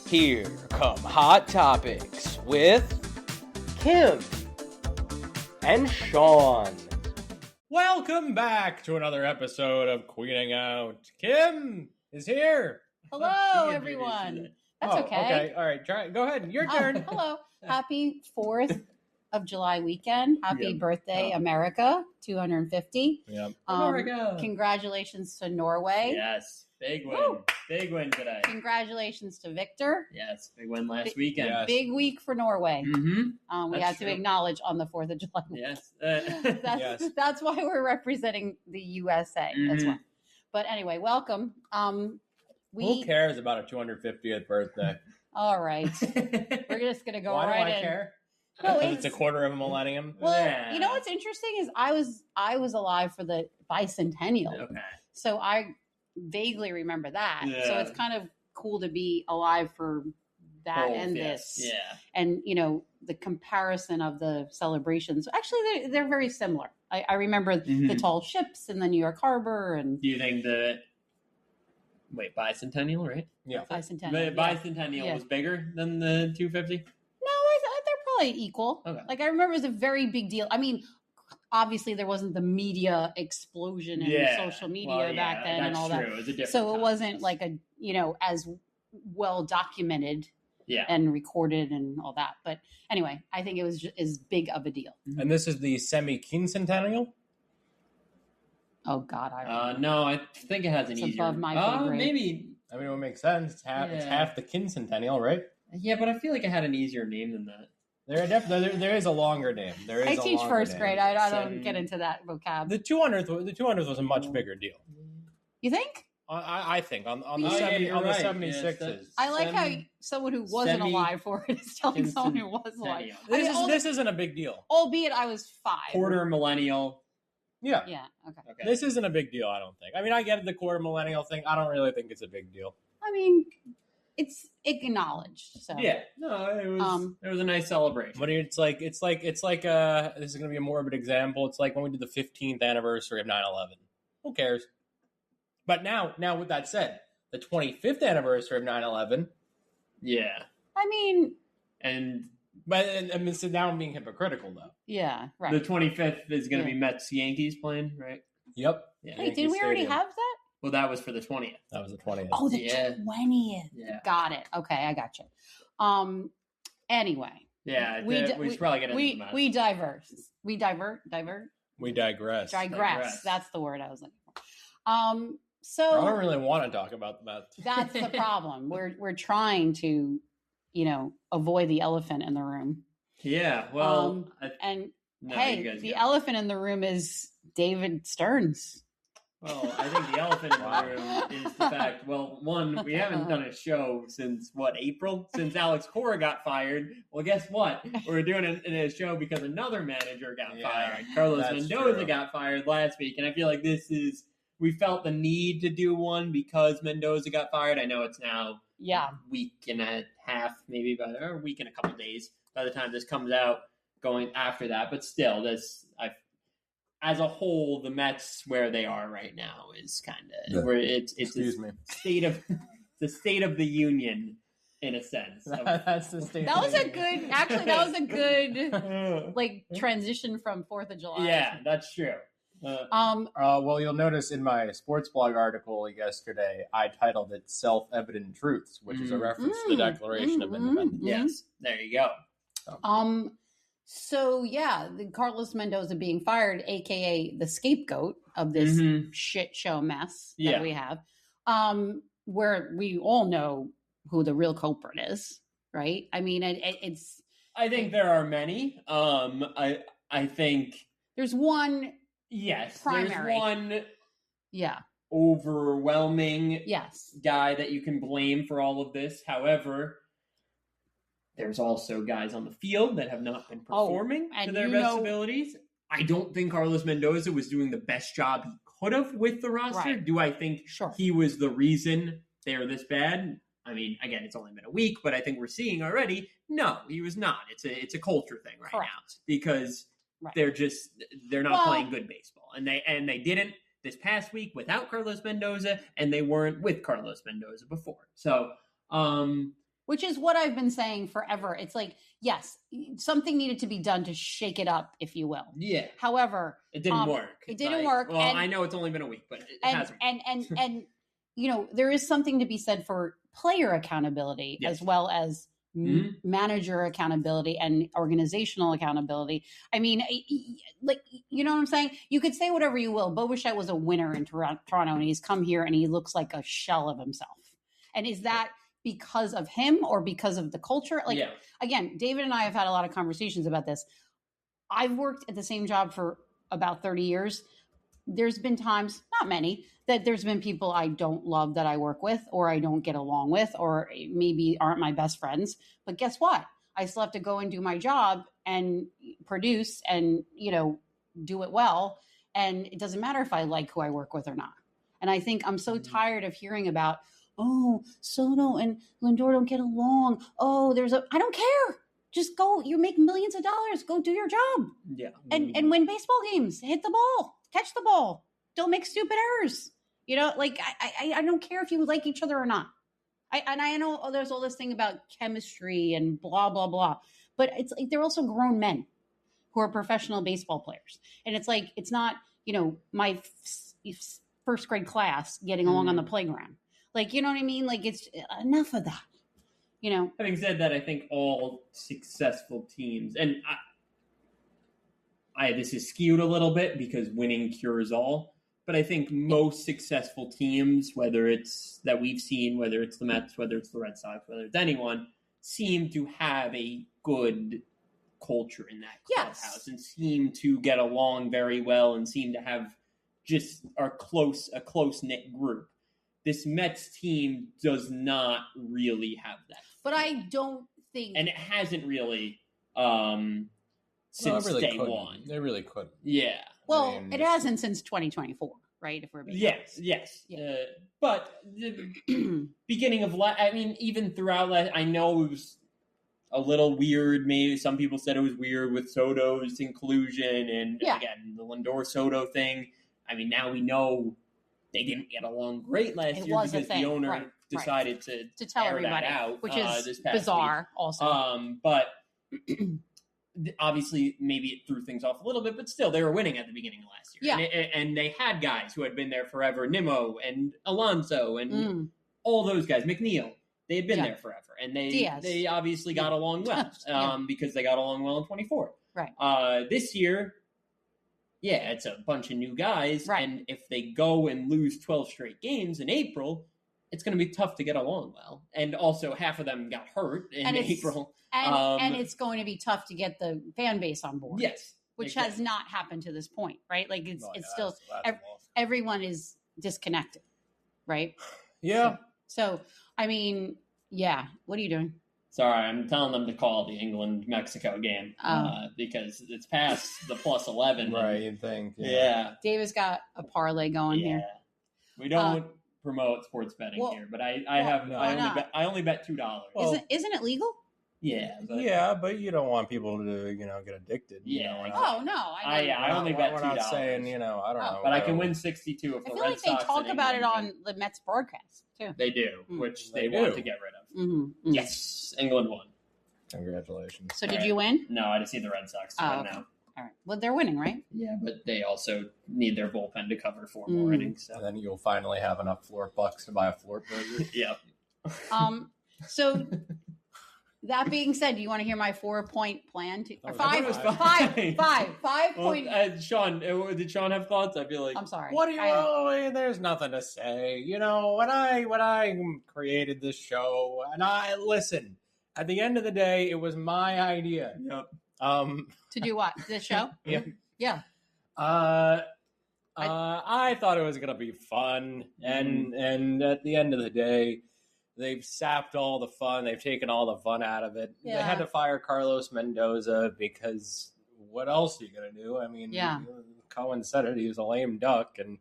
Here come Hot Topics with Kim and Sean. Welcome back to another episode of Queening Out. Kim is here. Hello, everyone. That's okay. All right. Go ahead. Your turn. Hello. Happy 4th of July weekend. Happy birthday, America. 250. Yep. America. Congratulations to Norway. Yes. Big win. Woo. Big win today. Congratulations to Victor. Yes. Big win last weekend. Yes. Big week for Norway. Mm-hmm. We have to acknowledge on the 4th of July. Yes. That's why we're representing the USA as well. But anyway, welcome. Who cares about a 250th birthday? All right. We're just going to go Why right do I in. care? No, It's a quarter of a millennium. Well, Yeah. you know what's interesting is I was alive for the bicentennial. Okay. So I vaguely remember that. Yeah. So it's kind of cool to be alive for that Both, and yes. this. Yeah. And, you know, the comparison of the celebrations. Actually, they're very similar. I remember the tall ships in the New York Harbor. And Do you think bicentennial, right? Yeah. bicentennial. The bicentennial was bigger than the 250? No, they're probably equal. Okay. Like, I remember it was a very big deal. I mean, obviously there wasn't the media explosion and social media back then and all true. that. It was a different So it time. wasn't like as well documented and recorded and all that. But anyway, I think it was just as big of a deal. And this is the semi-quincentennial? Oh God, I remember. No, I think it has an It's easier. above my pay grade. Maybe. I mean, it would make sense. It's half the quincentennial, right? Yeah, but I feel like it had an easier name than that. There is a longer name. I teach first grade. I don't get into that vocab. The 200th was a much bigger deal. You think? I think on the you're on the right. 76s. I like how someone who wasn't alive for it is telling someone who was alive. This isn't a big deal. Albeit I was 5. Quarter millennial. Yeah. Okay. This isn't a big deal, I don't think. I mean, I get the quarter millennial thing. I don't really think it's a big deal. I mean, it's acknowledged. So Yeah, no, it was a nice celebration. But it's like this is going to be a morbid example. It's like when we did the 15th anniversary of 9/11. Who cares? But now with that said, the 25th anniversary of 9/11. Yeah, I mean, so now I'm being hypocritical though. Yeah, right. The 25th is going to be Mets Yankees playing, right? Yep. Yeah. Wait, didn't we already have that? Well, that was for the 20th. That was the 20th. Oh, the 20th. Yeah. Got it. Okay, I got you. Anyway. Yeah, we should probably get into the we diverse. We divert. We digress. Digress. That's the word I was looking for. So I don't really want to talk about that. That's the problem. We're trying to, avoid the elephant in the room. Yeah. Well, the elephant in the room is David Stearns. Well, I think the elephant in the room is the fact, one, we haven't done a show since, April? Since Alex Cora got fired. Well, guess what? We're doing a show because another manager got fired. Carlos Mendoza got fired last week, and I feel like we felt the need to do one because Mendoza got fired. I know it's now a week and a half, maybe, or a week and a couple days by the time this comes out going after that. But still, as a whole, the Mets where they are right now is kind of where it's the state of the union in a sense. That's the state. That was a good transition from 4th of July. Yeah, that's true. Well, you'll notice in my sports blog article yesterday, I titled it "Self-Evident Truths," which is a reference to the Declaration of Independence. Yes, there you go. So the Carlos Mendoza being fired, aka the scapegoat of this shit show mess that we have, where we all know who the real culprit is, right? I mean, it's. I think there are many. I think there's one. Yes, primary. There's one. Yeah. Overwhelming. Guy that you can blame for all of this. However, there's also guys on the field that have not been performing to their best abilities. I don't think Carlos Mendoza was doing the best job he could have with the roster. Right. Do I think he was the reason they're this bad? I mean, again, it's only been a week, but I think we're seeing already. No, he was not. It's a culture thing right now because they're not playing good baseball, and they didn't this past week without Carlos Mendoza, and they weren't with Carlos Mendoza before. So Which is what I've been saying forever. It's like, yes, something needed to be done to shake it up, if you will. Yeah. However, it didn't work. It didn't work. Well, I know it's only been a week, but it hasn't. And there is something to be said for player accountability as well as manager accountability and organizational accountability. I mean, like, you know what I'm saying? You could say whatever you will. Bo Bichette was a winner in Toronto, and he's come here and he looks like a shell of himself. And is that because of him or because of the culture? Like, again, David and I have had a lot of conversations about this. I've worked at the same job for about 30 years. There's been times, not many, that there's been people I don't love that I work with, or I don't get along with, or maybe aren't my best friends. But guess what? I still have to go and do my job and produce and, do it well. And it doesn't matter if I like who I work with or not. And I think I'm so tired of hearing about, oh, Soto and Lindor don't get along. Oh, I don't care. Just go. You make millions of dollars. Go do your job. Yeah. And win baseball games. Hit the ball. Catch the ball. Don't make stupid errors. I don't care if you like each other or not. I know there's all this thing about chemistry and blah, blah, blah. But it's like they're also grown men who are professional baseball players. And it's like, it's not, my first grade class getting along on the playground. Like, you know what I mean? Like, it's enough of that, Having said that, I think all successful teams, and this is skewed a little bit because winning cures all, but I think most successful teams, whether it's that we've seen, whether it's the Mets, whether it's the Red Sox, whether it's anyone, seem to have a good culture in that clubhouse and seem to get along very well and seem to have just a close-knit group. This Mets team does not really have that. But I don't think... And it hasn't really since day one. They really couldn't. Yeah. Well, it hasn't since 2024, right? If we're being honest. Yes. Yeah. But the beginning of... even throughout... I know it was a little weird. Maybe some people said it was weird with Soto's inclusion. And again, the Lindor-Soto thing. I mean, now we know... They didn't get along great last year because the owner decided to tell everybody out, which is bizarre. Week. Also, but obviously, maybe it threw things off a little bit. But still, they were winning at the beginning of last year, and they had guys who had been there forever: Nimmo and Alonso and all those guys. McNeil, they had been there forever, and they obviously got along well because they got along well in 24. Right. This year. Yeah, it's a bunch of new guys, and if they go and lose 12 straight games in April, it's going to be tough to get along well. And also, half of them got hurt in April. And it's going to be tough to get the fan base on board. Yes. Which has not happened to this point, right? Like, it's still, everyone is disconnected, right? Yeah. So, I mean, what are you doing? Sorry, I'm telling them to call the England-Mexico game because it's past the plus 11. Right, you'd think. Yeah. David's got a parlay going here. We don't promote sports betting here, but I only bet $2. Well, isn't it legal? Yeah. But you don't want people to, get addicted. Oh, no. I only bet $2. We're not saying, I don't know. But I can win 62 if the Red Sox. I feel like they talk about it on the Mets broadcast, too. They do, which they want to get rid of. Mm-hmm. Yes, England won. Congratulations. So did you win? No, I just see the Red Sox win now. All right. Well, they're winning, right? Yeah, but they also need their bullpen to cover 4 more innings. So. And then you'll finally have enough floor bucks to buy a floor burger. Yep. So that being said, do you want to hear my 4-point plan? Five point. Sean, did Sean have thoughts? I feel like I'm sorry. What do you? There's nothing to say. When I created this show, and listen. At the end of the day, it was my idea. Yep. To do what? This show? Yeah. I thought it was gonna be fun, and at the end of the day, they've sapped all the fun. They've taken all the fun out of it. Yeah. They had to fire Carlos Mendoza because what else are you gonna do? I mean, Cohen said it. He was a lame duck, and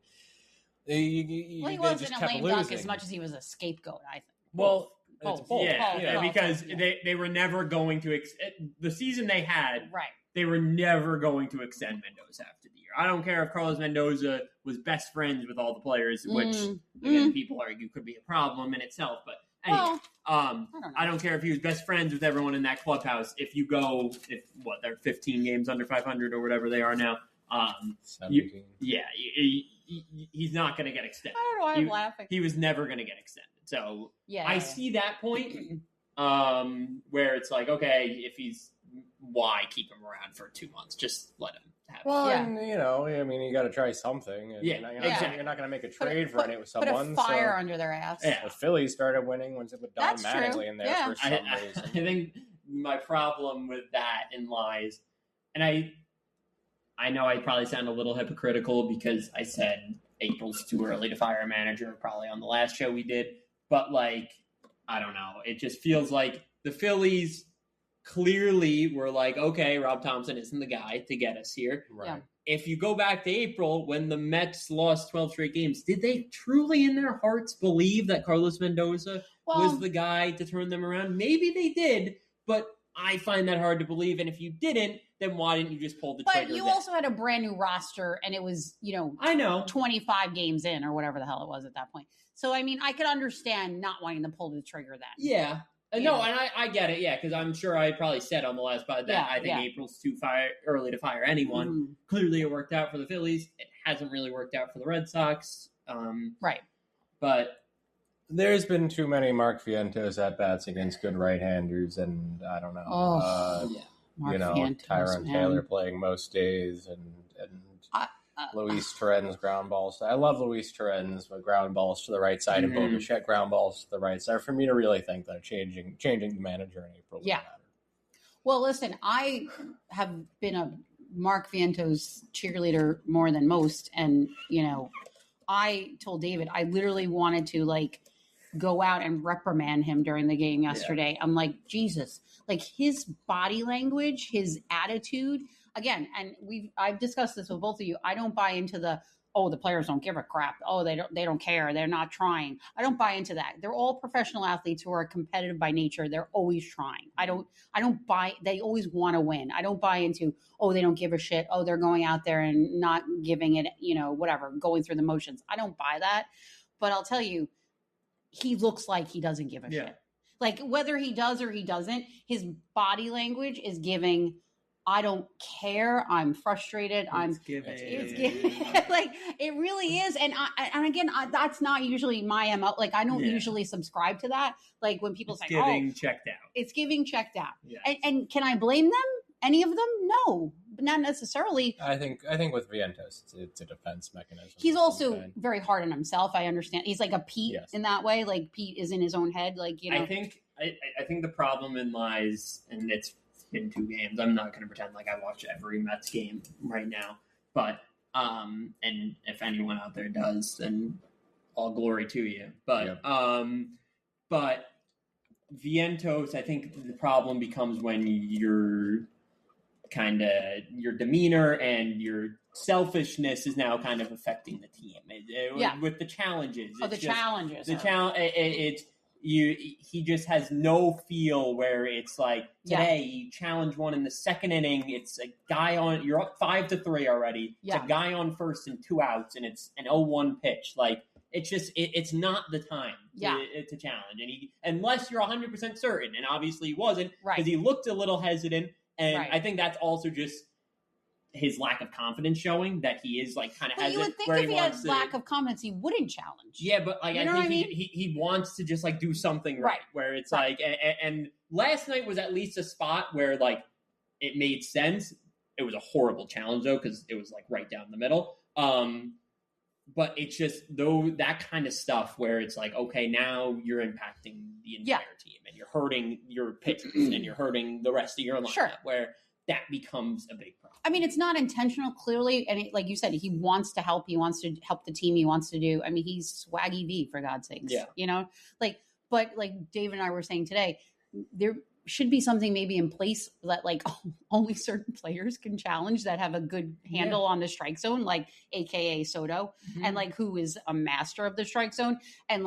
he wasn't a lame duck as much as he was a scapegoat. I think. Well. Because they were never going to the season they had. Right. They were never going to extend Mendoza after the year. I don't care if Carlos Mendoza was best friends with all the players, which again people argue could be a problem in itself. But Anyway, Well, I don't care if he was best friends with everyone in that clubhouse. If they're 15 games under 500 or whatever they are now. 17. He's not going to get extended. I don't know why I'm laughing. He was never going to get extended. So I see that point where it's like, okay, why keep him around for 2 months? Just let him have it. Well, and, I mean, you got to try something. And Yeah, you're not going to make a trade for it with someone. Put a fire under their ass. Yeah. The Phillies started winning once it put Don That's Mattingly true. in there Yeah. for some reason. I think my problem with that lies, and I know I probably sound a little hypocritical because I said April's too early to fire a manager, probably on the last show we did. But, I don't know. It just feels like the Phillies clearly were like, okay, Rob Thompson isn't the guy to get us here. Right. Yeah. If you go back to April, when the Mets lost 12 straight games, did they truly in their hearts believe that Carlos Mendoza was the guy to turn them around? Maybe they did, but I find that hard to believe. And if you didn't, then why didn't you just pull the trigger? But you also had a brand new roster, and it was, I know 25 games in or whatever the hell it was at that point. So, I mean, I could understand not wanting to pull the trigger then. Yeah. No, and I get it, because I'm sure I probably said on the last pod that I think April's too early to fire anyone. Mm-hmm. Clearly it worked out for the Phillies. It hasn't really worked out for the Red Sox. Right. But there's been too many Mark Vientos at-bats against good right-handers, and I don't know. Mark Vientos, Tyrone Taylor playing most days, and Luis Torrens ground balls. I love Luis Torrens with ground balls to the right side and Bo Bichette ground balls to the right side. For me to really think that changing the manager in April would matter. Well, listen, I have been a Mark Vientos cheerleader more than most, and I told David I literally wanted to go out and reprimand him during the game yesterday. Yeah. I'm like, Jesus, his body language, his attitude. Again, and I've discussed this with both of you. I don't buy into the players don't give a crap. They don't care. They're not trying. I don't buy into that. They're all professional athletes who are competitive by nature. They're always trying. I don't buy. They always want to win. I don't buy into they don't give a shit. They're going out there and not giving it. Whatever, going through the motions. I don't buy that. But I'll tell you, he looks like he doesn't give a shit. Whether he does or he doesn't, his body language is giving. I don't care. I'm frustrated. It's giving. It really is. And again, that's not usually my MO. I don't usually subscribe to that. When people say, giving checked out. It's giving checked out. Yes. And can I blame them? Any of them? No, but not necessarily. I think with Vientos, it's a defense mechanism. He's also very hard on himself. I understand. He's like a Pete in that way. Pete is in his own head. I think the problem lies, and it's in 2 games. I'm not going to pretend like I watch every Mets game right now, but and if anyone out there does, then all glory to you. But but Vientos, I think the problem becomes when your demeanor and your selfishness is now kind of affecting the team. With the challenges. He just has no feel where it's today you challenge one in the second inning. It's a guy on, you're up 5-3 already. It's a guy on first and 2 outs, and it's an 0-1 pitch. It's just it's not the time to challenge, and unless you're 100% certain, and obviously he wasn't because he looked a little hesitant, and I think that's also just his lack of confidence showing that he is kind of hesitant. You would think if he had lack of confidence, he wouldn't challenge. Yeah, but I think he wants to just do something right. Where it's and last night was at least a spot where it made sense. It was a horrible challenge though because it was right down the middle. But it's just that kind of stuff where it's okay, now you're impacting the entire team and you're hurting your pitchers and you're hurting the rest of your lineup where that becomes a big problem. I mean, it's not intentional, clearly. And like you said, he wants to help. He wants to help the team. He wants to do, he's swaggy V, for God's sakes. Yeah. But Dave and I were saying today, there should be something maybe in place that only certain players can challenge that have a good handle on the strike zone, AKA Soto, and who is a master of the strike zone. And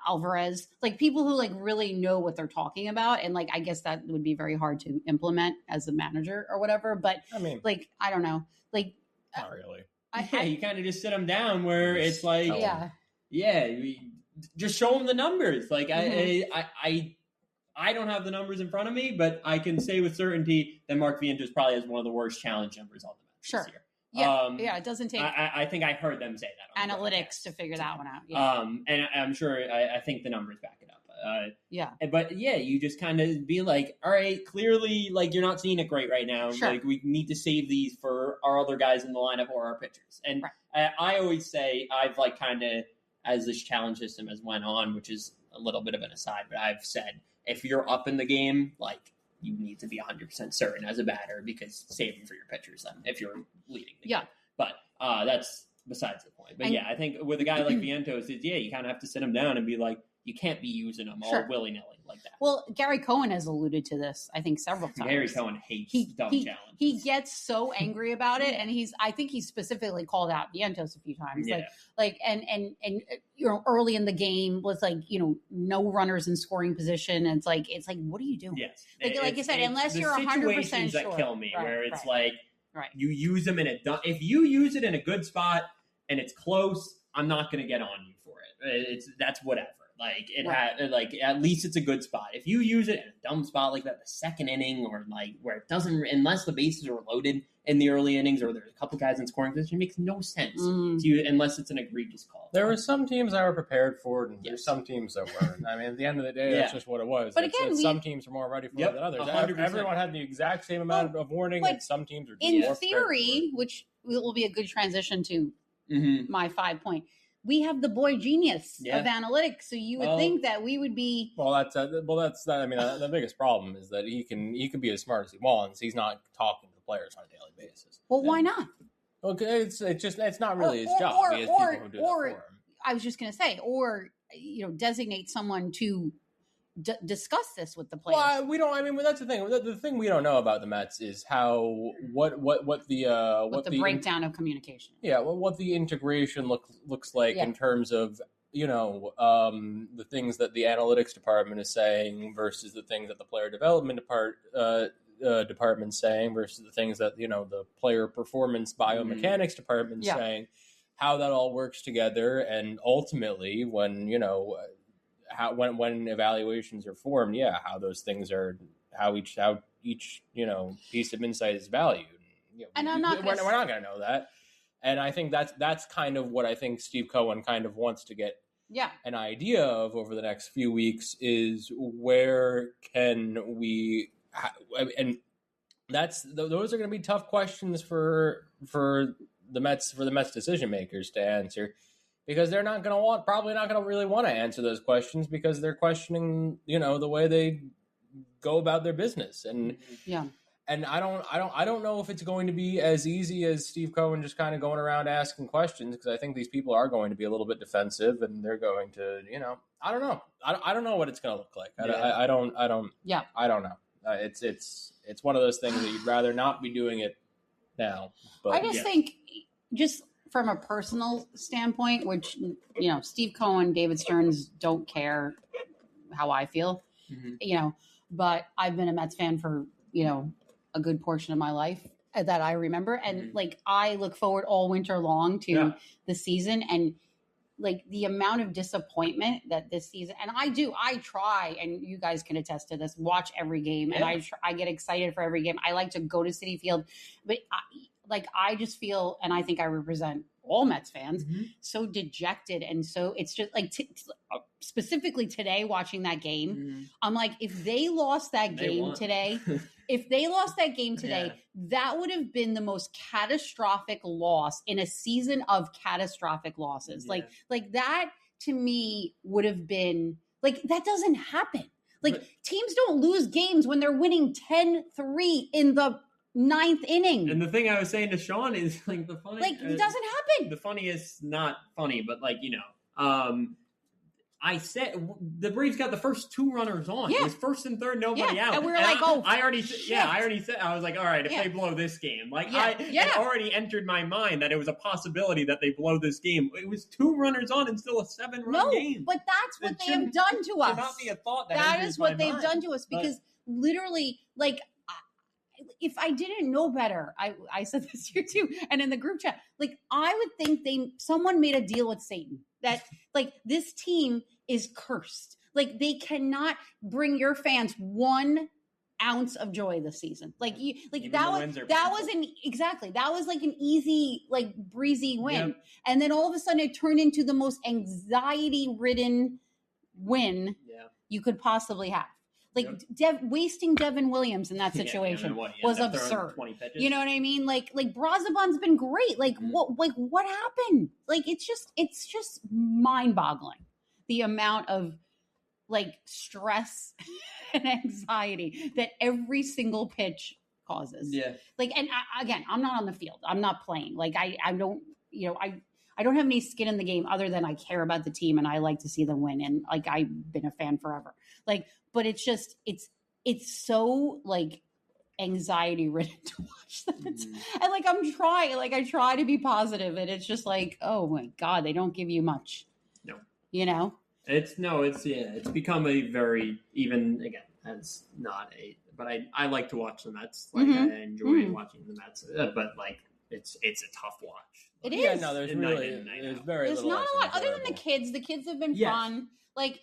Alvarez, people who really know what they're talking about. And I guess that would be very hard to implement as a manager or whatever. But I don't know, not really. You kind of just sit them down where it's just show them the numbers. Like I don't have the numbers in front of me, but I can say with certainty that Mark Vientos probably has one of the worst challenge numbers on the Mets this year. Yeah, it doesn't take. I think I heard them say that. Analytics to figure that one out. Yeah. And I'm sure. I think the numbers back it up. Yeah. But yeah, you just kind of be like, all right, clearly, like you're not seeing it great right now. Sure. Like we need to save these for our other guys in the lineup or our pitchers. And I always say I've like kind of as this challenge system has went on, which is a little bit of an aside, but I've said if you're up in the game, like. You need to be 100% certain as a batter because saving for your pitchers then if you're leading the game. But that's besides the point. But I think with a guy like Vientos, you kind of have to sit him down and be like, you can't be using them all willy-nilly like that. Well, Gary Cohen has alluded to this, I think, several times. Gary Cohen hates dumb challenges. He gets so angry about it, and I think he specifically called out Vientos a few times. Yeah. And early in the game was no runners in scoring position. And it's like, what are you doing? Yes. Like I said, unless you're 100% sure. Situations that kill me, where it's right. You use them if you use it in a good spot and it's close, I'm not going to get on you for it. That's whatever. Like at least it's a good spot. If you use it in a dumb spot like that, the second inning, or like where it doesn't, unless the bases are loaded in the early innings, or there's a couple guys in scoring position, it makes no sense to you unless it's an egregious call. There were some teams that were prepared for it, and there's some teams that weren't. I mean, at the end of the day, that's just what it was. But some teams are more ready for it than others. 100%. Everyone had the exact same amount of warning, and some teams are just in more theory, which will be a good transition to my 5 point. We have the boy genius of analytics, so you would think that we would be. Well, that's I mean, the biggest problem is that he can be as smart as he wants. He's not talking to the players on a daily basis. Well, why not? Okay, it's not really his job. He has people who do that for him. I was just going to say, designate someone to discuss this with the players. Well, we don't. I mean, that's the thing. The thing we don't know about the Mets is what the breakdown of communication. Yeah, what the integration looks like in terms of the things that the analytics department is saying versus the things that the player development department's saying versus the things that the player performance biomechanics department's saying. How that all works together, and ultimately when when evaluations are formed, how those things are, how each piece of insight is valued. And we're not going to know that. And I think that's kind of what I think Steve Cohen kind of wants to get an idea of over the next few weeks is where can we, and those are going to be tough questions for the Mets decision makers to answer. Because they're probably not going to really want to answer those questions because they're questioning, the way they go about their business. And and I don't know if it's going to be as easy as Steve Cohen just kind of going around asking questions, because I think these people are going to be a little bit defensive and they're going to, I don't know. I don't know what it's going to look like. I don't know. It's one of those things that you'd rather not be doing it now. But I just think from a personal standpoint, which, Steve Cohen, David Stearns don't care how I feel, but I've been a Mets fan for, a good portion of my life that I remember. And I look forward all winter long to the season, and the amount of disappointment that this season, and I try, and you guys can attest to this, watch every game. And I get excited for every game. I like to go to Citi Field, but I just feel, and I think I represent all Mets fans, so dejected. And so it's just specifically today watching that game, I'm like, if they lost that game today, that would have been the most catastrophic loss in a season of catastrophic losses. Yeah. Like that to me would have been that doesn't happen. Teams don't lose games when they're winning 10-3 in the 9th inning. And the thing I was saying to Sean is the funny, it doesn't happen. The funniest, not funny, but I said the Braves got the first 2 runners on. It was first and third, nobody out. And we were I already shit. said, I was like, all right, if they blow this game, it already entered my mind that it was a possibility that they blow this game. It was 2 runners on and still a 7-run game. But that's what they have done to us. Should not be a thought that is what they've done to us, because literally, if I didn't know better, I said this here too, and in the group chat, like I would think someone made a deal with Satan that like this team is cursed. Like they cannot bring your fans 1 ounce of joy this season. Like you, like even that was like an easy, like breezy win, and then all of a sudden it turned into the most anxiety-ridden win you could possibly have. Like wasting Devin Williams in that situation was absurd. You know what I mean? Like Brazaban's been great. Like what happened? Like it's just mind-boggling the amount of like stress and anxiety that every single pitch causes. Yeah. Like, and again, I'm not on the field. I'm not playing. Like I don't, I don't have any skin in the game other than I care about the team and I like to see them win. And like, I've been a fan forever. Like, but it's just, it's so like anxiety ridden to watch that. And like, I try to be positive and it's just like, oh my God, they don't give you much. No. You know? It's become a very, even again, as not a, but I like to watch the Mets. Like I enjoy watching the Mets, but like it's a tough watch. It is. Yeah, no, there's very there's little. Not a lot other than the kids. The kids have been fun. Like,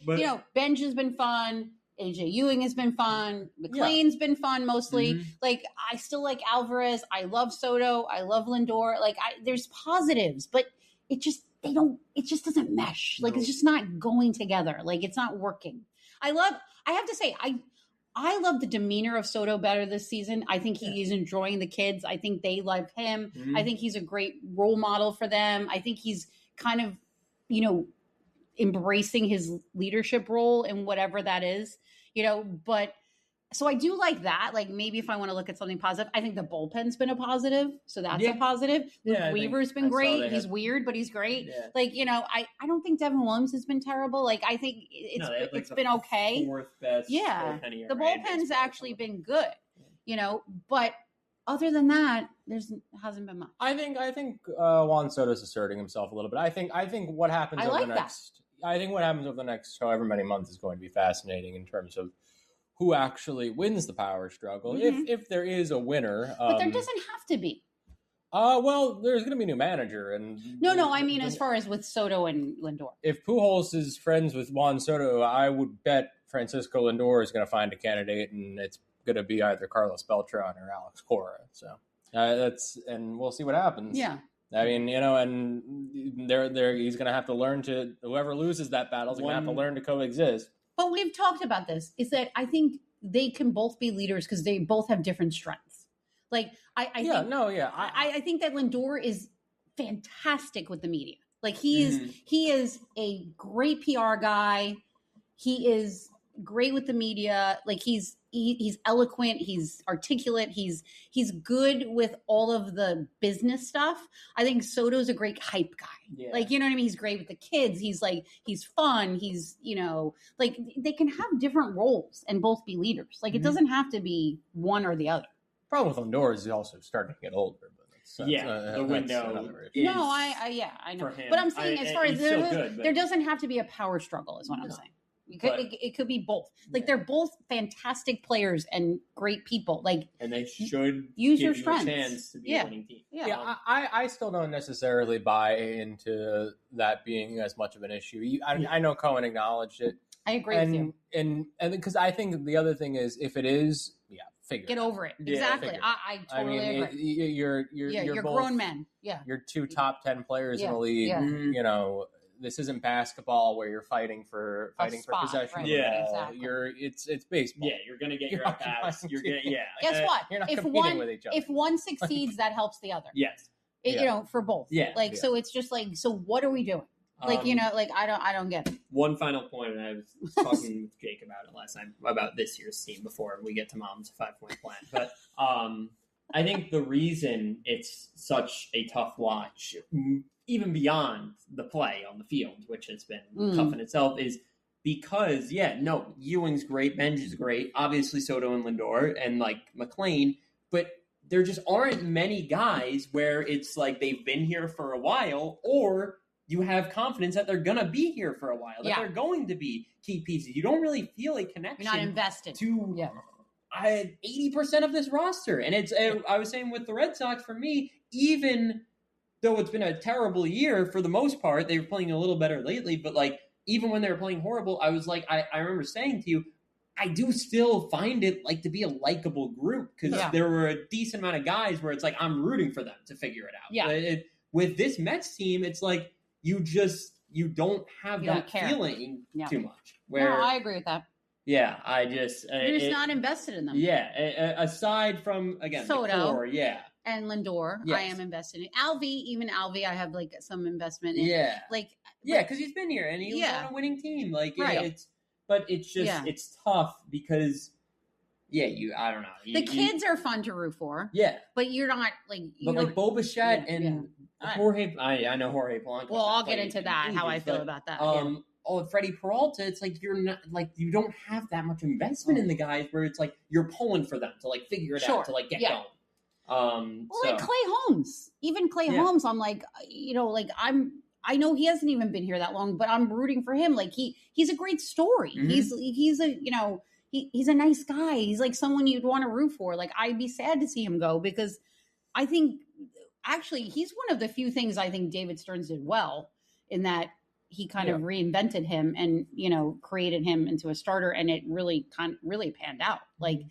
Benj has been fun. AJ Ewing has been fun. McLean's been fun mostly. Like, I still like Alvarez. I love Soto. I love Lindor. Like, there's positives, but it just doesn't mesh. Like, it's just not going together. Like, it's not working. I have to say, I love the demeanor of Soto better this season. I think he's enjoying the kids. I think they love him. I think he's a great role model for them. I think he's kind of, embracing his leadership role in whatever that is, but so I do like that. Like maybe if I want to look at something positive, I think the bullpen's been a positive. So that's a positive. Luke Weaver's been great. He's weird, but he's great. Yeah. Like, I don't think Devin Williams has been terrible. Like I think it's been okay. Fourth best. Yeah. The bullpen's actually been good, but other than that, hasn't been much. I think Juan Soto's asserting himself a little bit. I think what happens over the next however many months is going to be fascinating in terms of who actually wins the power struggle, if there is a winner. But there doesn't have to be. Well, there's going to be a new manager, and no. I mean, as far as with Soto and Lindor, if Pujols is friends with Juan Soto, I would bet Francisco Lindor is going to find a candidate, and it's going to be either Carlos Beltran or Alex Cora. So and we'll see what happens. Yeah. I mean, and he's going to have to learn whoever loses that battle is going to have to learn to coexist. But we've talked about this, is that I think they can both be leaders because they both have different strengths. Like, I think that Lindor is fantastic with the media. Like, he is a great PR guy. He is great with the media. Like, he's eloquent. He's articulate. He's good with all of the business stuff. I think Soto's a great hype guy. Yeah. Like, you know what I mean? He's great with the kids. He's fun. He's, like they can have different roles and both be leaders. Like it doesn't have to be one or the other. Problem with Lindor is he's also starting to get older. But the window. No, I know. But I'm saying as far as there doesn't have to be a power struggle is what I'm saying. It could be both. Like they're both fantastic players and great people. Like, and they should use your strengths. A chance to be a winning team. Yeah, I still don't necessarily buy into that being as much of an issue. I know Cohen acknowledged it. I agree with you. And because I think the other thing is, if it is, get over it. Exactly. I totally agree. You're both grown men. Yeah. You're two top 10 players in the league. Yeah. This isn't basketball where you're fighting for possession. Right. Yeah, exactly. It's baseball. Yeah, you're gonna get your at-bats. Guess what? You're not competing with each other. If one succeeds, that helps the other. Yes. For both. Yeah. So it's just like, so what are we doing? I don't get it. One final point, and I was talking with Jake about it last time about this year's team before we get to Mom's 5-point plan. But I think the reason it's such a tough watch, even beyond the play on the field, which has been tough in itself, is because, Ewing's great, Benj is great, obviously Soto and Lindor, and like McLean, but there just aren't many guys where it's like they've been here for a while, or you have confidence that they're going to be here for a while, that they're going to be key pieces. You don't really feel a connection. You're not invested. I had 80% of this roster. And I was saying with the Red Sox, for me, even though it's been a terrible year for the most part, they were playing a little better lately, but like, even when they were playing horrible, I was like, I remember saying to you, I do still find it like to be a likable group because there were a decent amount of guys where it's like, I'm rooting for them to figure it out. Yeah. With this Mets team, it's like, you don't have that feeling too much. No, I agree with that. Yeah, you're just not invested in them. Yeah, aside from, again, Soto, the core, and Lindor, I am invested in. Alvey, I have like some investment in. Yeah. Like, because he's been here and he was on a winning team. Like, it's just, it's tough because, I don't know. The kids are fun to root for. Yeah. But you're not, like... Like Bo Bichette and Jorge... I know Jorge Polanco. Well, I'll get into that, how I feel about that. Freddie Peralta, it's like you're not... Like, you don't have that much investment in the guys where it's like you're pulling for them to, like, figure it out, to, like, get going. Like Clay Holmes. Even Clay Holmes, I'm like, I know he hasn't even been here that long, but I'm rooting for him. Like he's a great story. Mm-hmm. He's a nice guy. He's like someone you'd want to root for. Like I'd be sad to see him go because I think actually he's one of the few things I think David Stearns did well in that he kind of reinvented him and, created him into a starter and it really panned out. Like,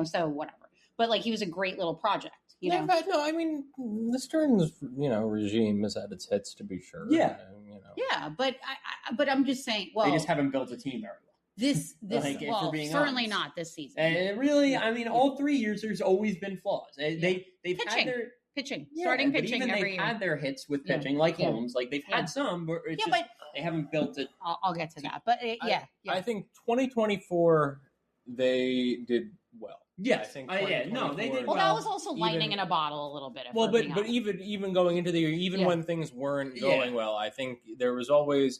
so whatever. But like he was a great little project. No, I mean the Stearns, regime has had its hits to be sure. Yeah, yeah, but I'm just saying. Well, they just haven't built a team very well. This certainly not this season. And really, I mean, all 3 years there's always been flaws. They've pitching. had their pitching, starting pitching even every they've year. had their hits with pitching, like Holmes. Like they've had some, but it's just, they haven't built it. I'll get to that, but I think 2024 they did well. Yes, I think. They did. Well, that was also lightning in a bottle a little bit. Well, but even going into the year, even when things weren't going well, I think there was always.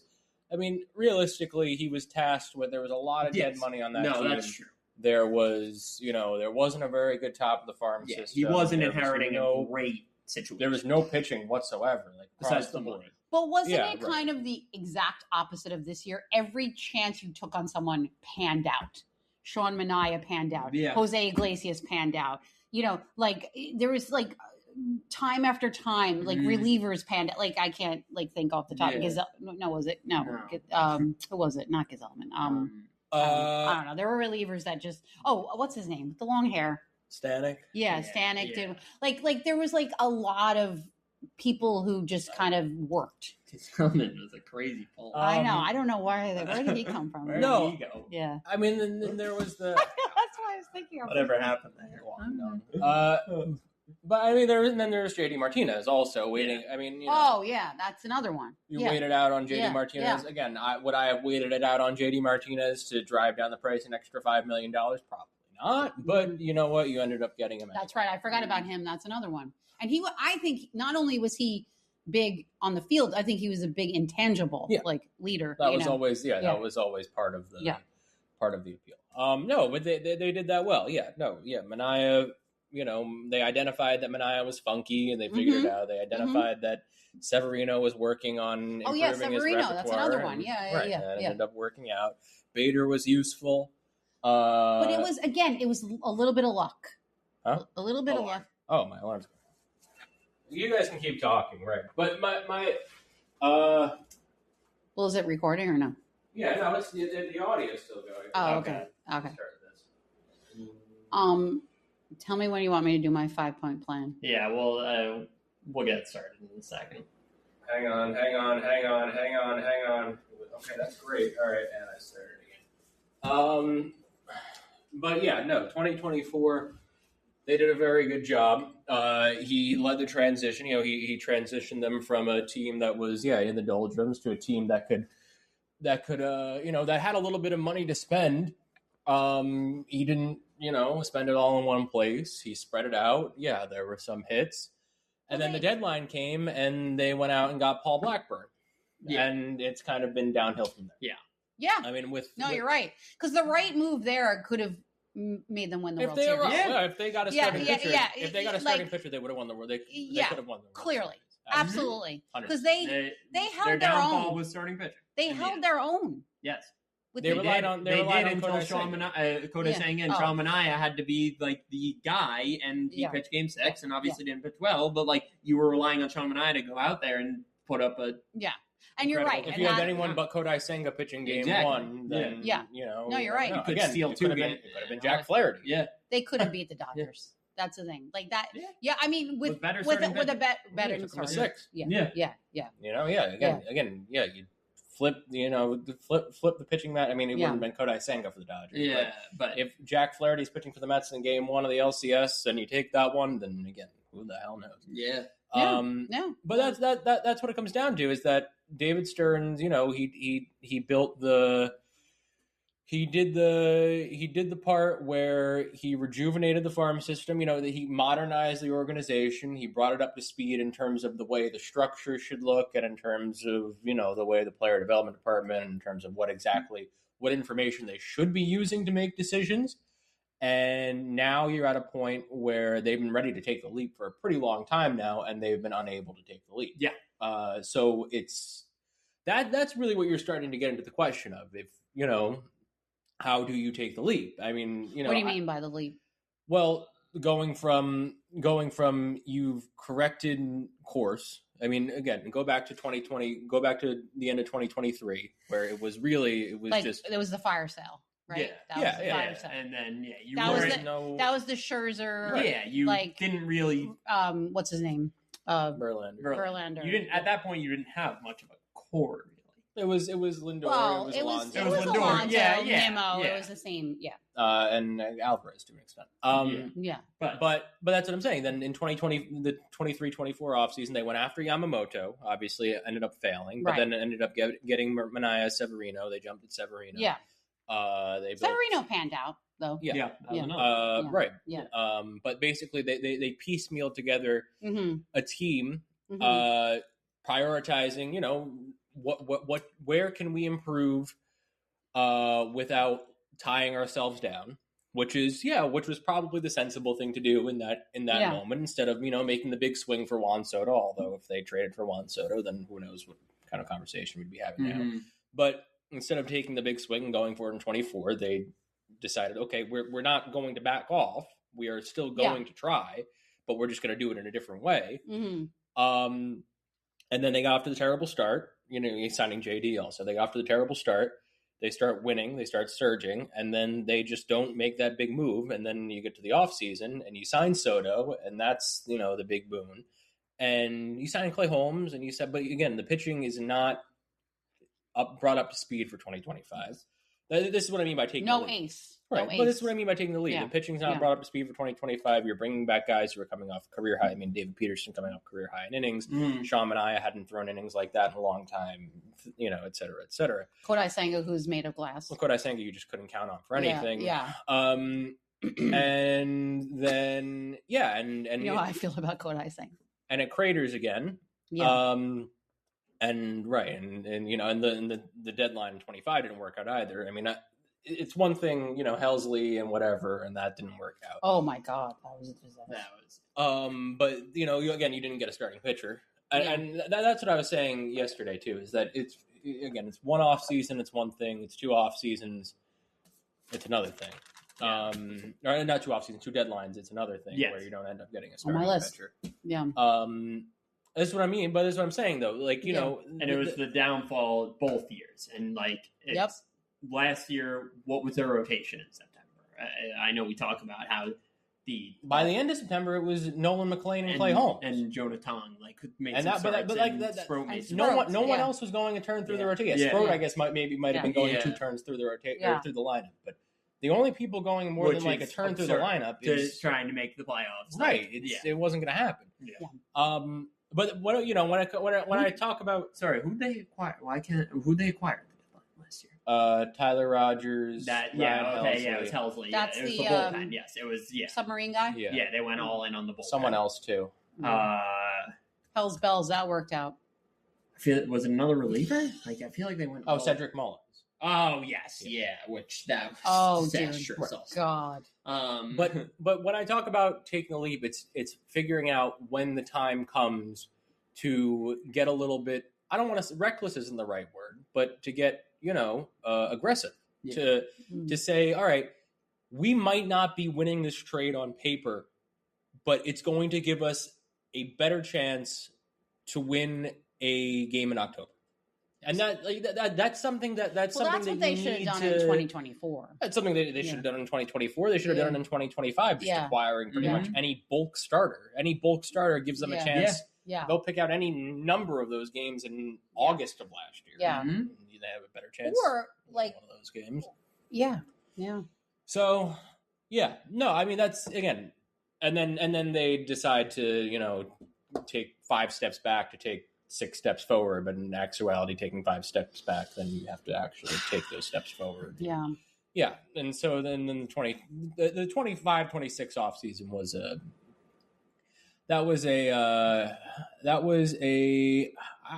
I mean, realistically, he was tasked with. There was a lot of dead money on that team. No, that's true. There was, there wasn't a very good top of the farm system. He wasn't inheriting a great situation. There was no pitching whatsoever, like besides the money. But wasn't it kind of the exact opposite of this year? Every chance you took on someone panned out. Sean Manaea panned out. Yeah. Jose Iglesias panned out. There was time after time, relievers panned out. Like I can't think off the top. Yeah. Was it? No. Who was it? Not Gazelman. I don't know. There were relievers that just. Oh, what's his name? With the long hair. Stanek. Yeah, Stanek did. Like there was a lot of people who just kind of worked. Gazelman was a crazy pull. I know. I don't know where did he come from? Where did he go? Yeah. I mean, then there was the. That's why I was thinking of whatever happened there. But I mean, there's JD Martinez also waiting. I mean, that's another one. You waited out on JD Martinez again. Would I have waited it out on JD Martinez to drive down the price an extra $5 million? Probably not. But you know what? You ended up getting him. That's right. I forgot about him. That's another one. And I think not only was he big on the field, I think he was a big intangible leader. That was always that was always part of the appeal. No, but they did that well. Manaea. They identified that Manaea was funky, and they figured it out. They identified that Severino was working on improving his repertoire. That's another one. That ended up working out. Bader was useful. But it was a little bit of luck. Huh? A little bit of luck. Oh, my alarm's going. You guys can keep talking, right? But well, is it recording or no? Yeah, no, it's the audio's still going. Oh, okay. Tell me when you want me to do my 5-point plan. Yeah, well, we'll get started in a second. Hang on. Okay, that's great. All right, and I started again. But 2024, they did a very good job. He led the transition. He transitioned them from a team that was in the doldrums to a team that could that had a little bit of money to spend. He didn't spend it all in one place. He spread it out. Yeah, there were some hits. And then the deadline came, and they went out and got Paul Blackburn. Yeah. And it's kind of been downhill from there. Yeah. Yeah. I mean, you're right. Because the right move there could have made them win the World Series. If they got a starting pitcher, if they got a starting pitcher, they would have won the World. They could have won the World clearly. Series. Absolutely. Because they held their own. Their downfall was starting pitcher. They held their own. Yes. They relied on until Kodai Senga and Sean Manaea had to be like the guy, and he pitched Game 6, and obviously didn't pitch well. But like you were relying on Sean Manaea to go out there and put up a And you're right. If you had anyone but Kodai Senga pitching Game 1, then no, you're right. You could steal 2 games. It could have been Jack Flaherty. Yeah, they couldn't beat the Dodgers. That's the thing. Like that. Yeah, I mean, with a better six. Yeah. Again, you flip the pitching mat. I mean, it wouldn't have been Kodai Senga for the Dodgers. Yeah, but if Jack Flaherty's pitching for the Mets in Game 1 of the LCS and you take that one, then again, who the hell knows? Yeah. But that's what it comes down to, is that David Stearns, he built he did the part where he rejuvenated the farm system, that he modernized the organization. He brought it up to speed in terms of the way the structure should look, and in terms of, the way the player development department, in terms of what information they should be using to make decisions. And now you're at a point where they've been ready to take the leap for a pretty long time now, and they've been unable to take the leap. Yeah. So it's that's really what you're starting to get into the question of, if, how do you take the leap? I mean, what do you mean by the leap? Well, going from you've corrected course. I mean, again, go back to 2020, go back to the end of 2023, where it was it was the fire sale. Right. Yeah. Fire sale. And then that was the Scherzer. Yeah, you didn't really. What's his name? Verlander. You didn't at that point. You didn't have much of a core. It was Lindor. Well, it was Alonso. It was Alonso. Nimmo. It was the same. Yeah. And Alvarez to an extent. But that's what I'm saying. Then in 2020, the 23-24 offseason, they went after Yamamoto. Obviously, it ended up failing, but then ended up getting Manaea, Severino. They jumped at Severino. Yeah. Severino panned out though. Yeah. Right. Yeah. But basically, they piecemealed together a team, prioritizing, where can we improve without tying ourselves down, which was probably the sensible thing to do in that moment, instead of making the big swing for Juan Soto. Although if they traded for Juan Soto, then who knows what kind of conversation we'd be having now. But instead of taking the big swing and going for it in 24, they decided, okay, we're not going to back off. We are still going to try, but we're just going to do it in a different way. And then they got off to the terrible start. Signing JD also. They got off to the terrible start. They start winning. They start surging. And then they just don't make that big move. And then you get to the offseason and you sign Soto, and that's, the big boon. And you sign Clay Holmes, and you said, but again, the pitching is not brought up to speed for 2025. This is what I mean by taking the lead. Ace. Right, but this is what I mean by taking the lead. Yeah. The pitching's not brought up to speed for 2025. You're bringing back guys who are coming off career high. I mean, David Peterson coming off career high in innings. Sean Manaea hadn't thrown innings like that in a long time, et cetera, et cetera. Kodai Senga, who's made of glass. Well, Kodai Senga, you just couldn't count on for anything. Yeah. And then, and you know how I feel about Kodai Senga. And it craters again. Yeah. And the deadline in 25 didn't work out either. I mean, it's one thing, Helsley and whatever, and that didn't work out. Oh my God, that was a disaster. But you didn't get a starting pitcher, and that's what I was saying yesterday too. Is that it's one off season, it's one thing. It's 2 off seasons, it's another thing. Or not 2 off seasons, 2 deadlines, it's another thing where you don't end up getting a starting pitcher. Yeah. That's what I mean, but that's what I'm saying though. Like and it was the downfall both years, and last year, what was their rotation in September? I know we talk about how by the end of September it was Nolan McLean and Clay Holmes and Jonathan made and some that, but like that, no one else was going a turn through the rotation. Sproat, I guess, might have been going 2 turns through the rotation through the lineup, but the only people going more than like a turn through the lineup is trying to make the playoffs. Right, it wasn't going to happen. Yeah. But when I talk about who they acquired? Who they acquired last year? Tyler Rogers. It was Helsley. That's it was the bullpen. Yes, it was. Yeah, submarine guy. Yeah, they went all in on the bullpen. Someone else too. Hell's bells. That worked out. I feel was it another reliever? I feel like they went. Cedric Mullins. Oh yes, which that was. Oh God. But when I talk about taking a leap, it's figuring out when the time comes to get a little bit. I don't want to. Reckless isn't the right word, but to get aggressive. to say, all right, we might not be winning this trade on paper, but it's going to give us a better chance to win a game in October. And that's something that's something they should have done in 2024. That's something they should have done in 2024. They should have done it in 2025, just acquiring pretty much any bulk starter. Any bulk starter gives them a chance. Yeah. They'll pick out any number of those games in August of last year. Yeah. Mm-hmm. They have a better chance. Or like one of those games. Yeah. Yeah. So, no, I mean, that's again, and then they decide to, take 5 steps back to take 6 steps forward, but in actuality, taking 5 steps back, then you have to actually take those steps forward. Yeah. Yeah. And so then the 25-26 offseason was I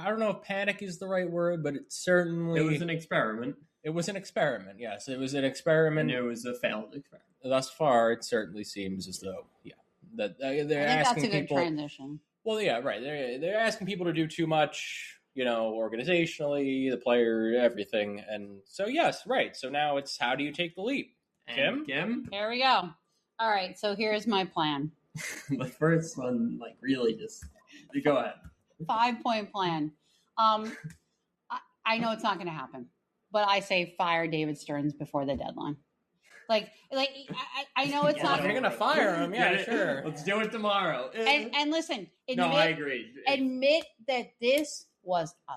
don't know if panic is the right word, but it was an experiment. It was an experiment. Yes, it was an experiment. And it was a failed experiment. Thus far, it certainly seems as though, that they're asking that's a good people. Transition. Well, yeah, right. They're asking people to do too much, organizationally, the player, everything, and so yes, right. So now it's how do you take the leap, Kim? Here we go. All right. So here's my plan. The first one, really just go ahead. 5-point plan. I know it's not going to happen, but I say fire David Stearns before the deadline. I know it's not. If you're gonna fire him, sure. Let's do it tomorrow. And listen, I agree. Admit that this was a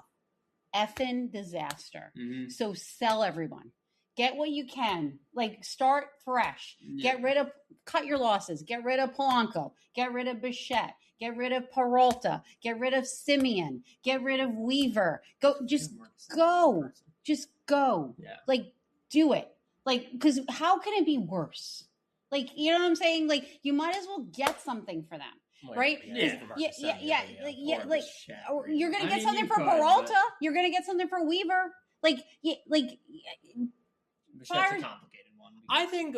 effing disaster. Mm-hmm. So sell everyone. Get what you can. Start fresh. Yeah. Cut your losses. Get rid of Polanco. Get rid of Bichette. Get rid of Peralta. Get rid of Simeon. Get rid of Weaver. Just go. Yeah. Do it. Because how can it be worse? You know what I'm saying? You might as well get something for them. Right? Yeah. You're gonna get something for Peralta. You're gonna get something for Weaver. That's a complicated one. I think,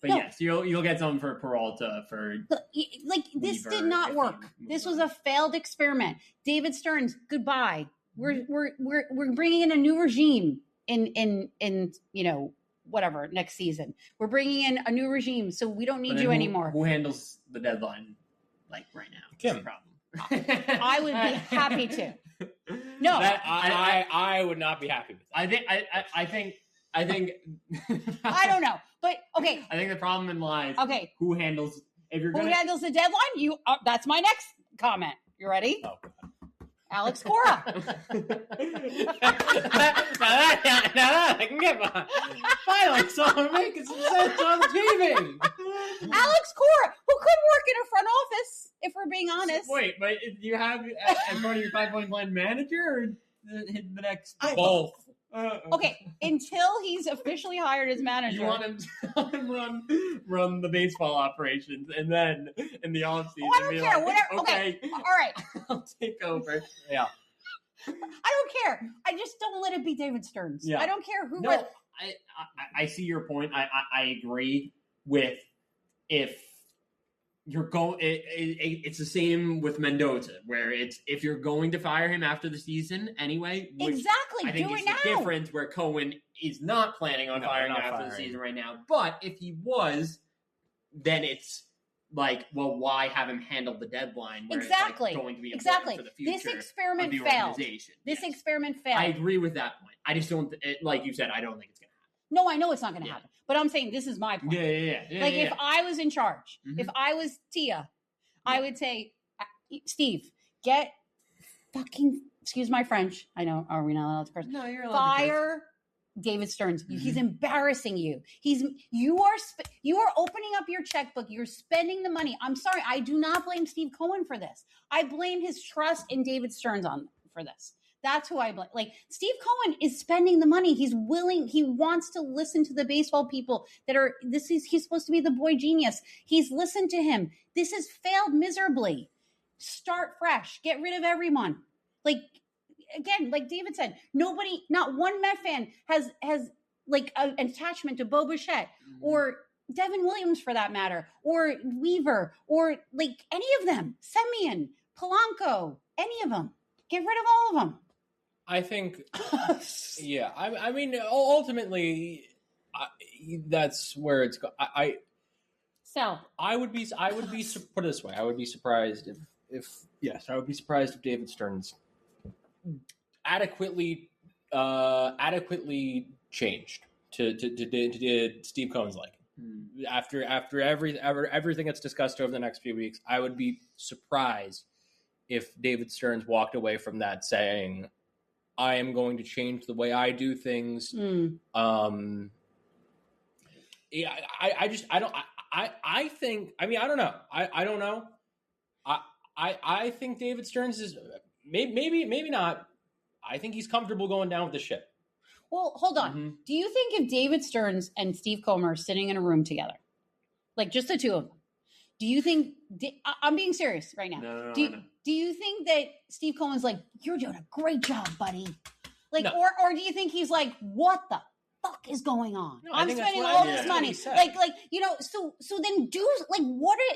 but yes, you'll get something for Peralta for. This did not work. This was a failed experiment. David Stearns, goodbye. We're bringing in a new regime in whatever next season. We're bringing in a new regime, so we don't need you anymore. Who handles the deadline right now? Kim. Problem. I would be happy to. No, I would not be happy with that. I think I don't know, but okay. I think the problem lies. Okay, who handles handles the deadline? That's my next comment. You ready? Oh. Alex Cora. now that I can get behind. Finally, someone making some sense on TV. Alex Cora, who could work in a front office, if we're being honest. Wait, but do you have in front of your 5-point plan manager or the next? Both. Okay, until he's officially hired as manager. You want him to run the baseball operations, and then in the offseason, I don't care. Whatever. Okay, all right. I'll take over. Yeah. I don't care. I just don't let it be David Stearns. Yeah. I don't care who. No, I see your point. I agree with if you're going. It's the same with Mendoza, where it's if you're going to fire him after the season anyway. Exactly. I think do it's it now. The difference where Cohen is not planning on firing him after the season right now. But if he was, then it's well, why have him handle the deadline? Where exactly. It's going to be exactly. For the future This experiment of the failed. This experiment failed. I agree with that point. I just don't. Like you said, I don't think it's going to happen. No, I know it's not going to happen. But I'm saying this is my plan. Yeah. If I was in charge, if I was Tia, I would say, Steve, get fucking, excuse my French. I know, are we not allowed to curse? No, you're allowed Fire David Stearns. He's embarrassing you. You are opening up your checkbook. You're spending the money. I'm sorry. I do not blame Steve Cohen for this. I blame his trust in David Stearns for this. That's who I blame. Steve Cohen is spending the money. He's willing. He wants to listen to the baseball people he's supposed to be the boy genius. He's listened to him. This has failed miserably. Start fresh. Get rid of everyone. Again, like David said, not one Met fan has an attachment to Bo Bichette or Devin Williams for that matter, or Weaver, or any of them, Simeon, Polanco, any of them. Get rid of all of them. I think, yeah. I mean, ultimately, that's where it's. So I would be put it this way. I would be surprised if I would be surprised if David Stearns adequately changed to Steve Cohen's liking. After everything that's discussed over the next few weeks, I would be surprised if David Stearns walked away from that saying, I am going to change the way I do things. Yeah, I think, I mean, I don't know. I don't know. I think David Stearns is maybe not. I think he's comfortable going down with the ship. Well, hold on. Mm-hmm. Do you think if David Stearns and Steve Cohen are sitting in a room together, like just the two of them, do you think, I'm being serious right now. No. Do you think that Steve Cohen's like, you're doing a great job, buddy? Like, no. or do you think he's like, what the fuck is going on? No, I'm spending all this money. Like, you know, so then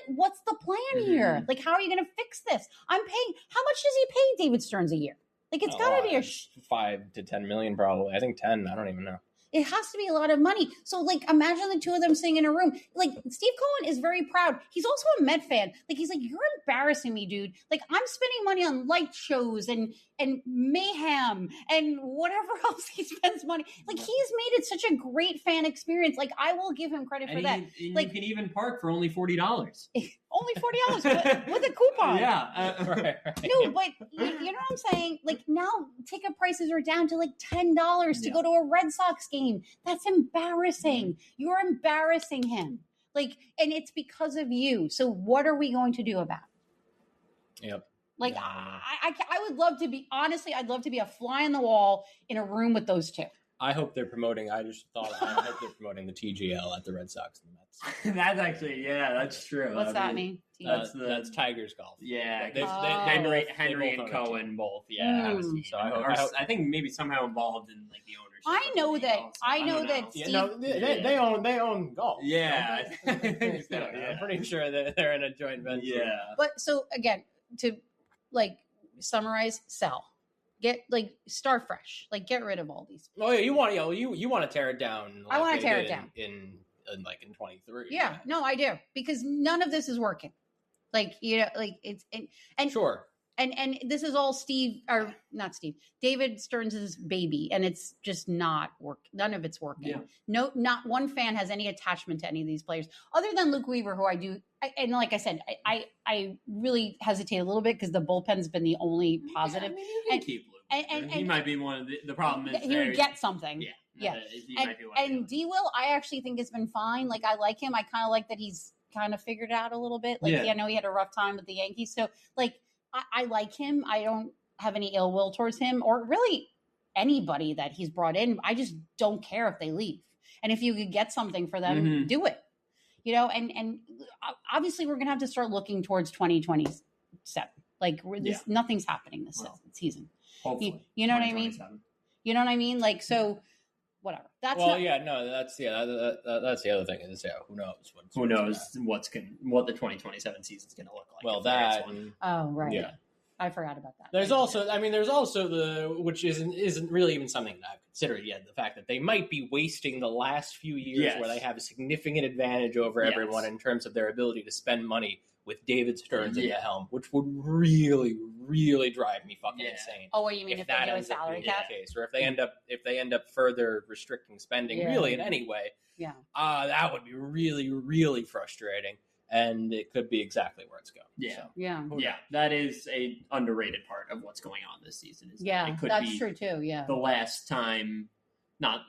what's the plan here? Like, how are you going to fix this? I'm paying, how much does he pay David Stearns a year? Like, it's got to be 5 to 10 million, probably. I think 10. I don't even know. It has to be a lot of money. So, like, imagine the two of them sitting in a room. Like, Steve Cohen is very proud. He's also a Met fan. Like, he's like, you're embarrassing me, dude. Like, I'm spending money on light shows and mayhem and whatever else he spends money. Like, he's made it such a great fan experience. Like, I will give him credit for that. Like, you can even park for only $40. Only $40 with a coupon. Yeah. Right. No, but you know what I'm saying? Like, now ticket prices are down to like $10 to go to a Red Sox game. That's embarrassing. You're embarrassing him. Like, and it's because of you. So what are we going to do about it? Yep. Like, I would love to be, honestly, I'd love to be a fly on the wall in a room with those two. I hope they're promoting, I hope they're promoting the TGL at the Red Sox and the Mets. That's actually, that's true. What's that mean? That's Tigers golf. Yeah. Henry and Cohen both. Yeah. So I think maybe somehow involved in like the ownership. I know that. Steve, they own golf. Yeah. I'm pretty sure that they're in a joint venture. Yeah. But so again, to like summarize, sell. Start fresh. Like, get rid of all these. Oh yeah, you want to tear it down. I want to tear it down in 23. Yeah, no, I do, because none of this is working. Like, you know, like it's and sure. And this is all David Stearns' baby, and it's just not working. None of it's working. Yeah. No, not one fan has any attachment to any of these players, other than Luke Weaver, who and like I said, I really hesitate a little bit because the bullpen's been the only positive. Yeah, I mean, you can keep Luke. And he might be one of the problem is he would get something. Yeah. And D-Will, I actually think it's been fine. Like, I like him. I kind of like that he's kind of figured it out a little bit. Like, I know he had a rough time with the Yankees, so like. I like him. I don't have any ill will towards him or really anybody that he's brought in. I just don't care if they leave. And if you could get something for them, do it. You know, and obviously we're going to have to start looking towards 2027. Like, nothing's happening this season. Hopefully. You know what I mean? You know what I mean? Like, so whatever. That's the other thing is, who knows? Who knows what the 2027 season's going to look like? Well, that. Oh, right. Yeah. I forgot about that. There's also which isn't really even something that I've considered yet, the fact that they might be wasting the last few years where they have a significant advantage over everyone in terms of their ability to spend money with David Stearns at the helm, which would really, really drive me fucking insane. Oh, what you mean if they do a salary cap case, or if they end up further restricting spending, really in any way? Yeah, that would be really, really frustrating, and it could be exactly where it's going. Yeah. That is a underrated part of what's going on this season. It could that's true too. Yeah, the last time. That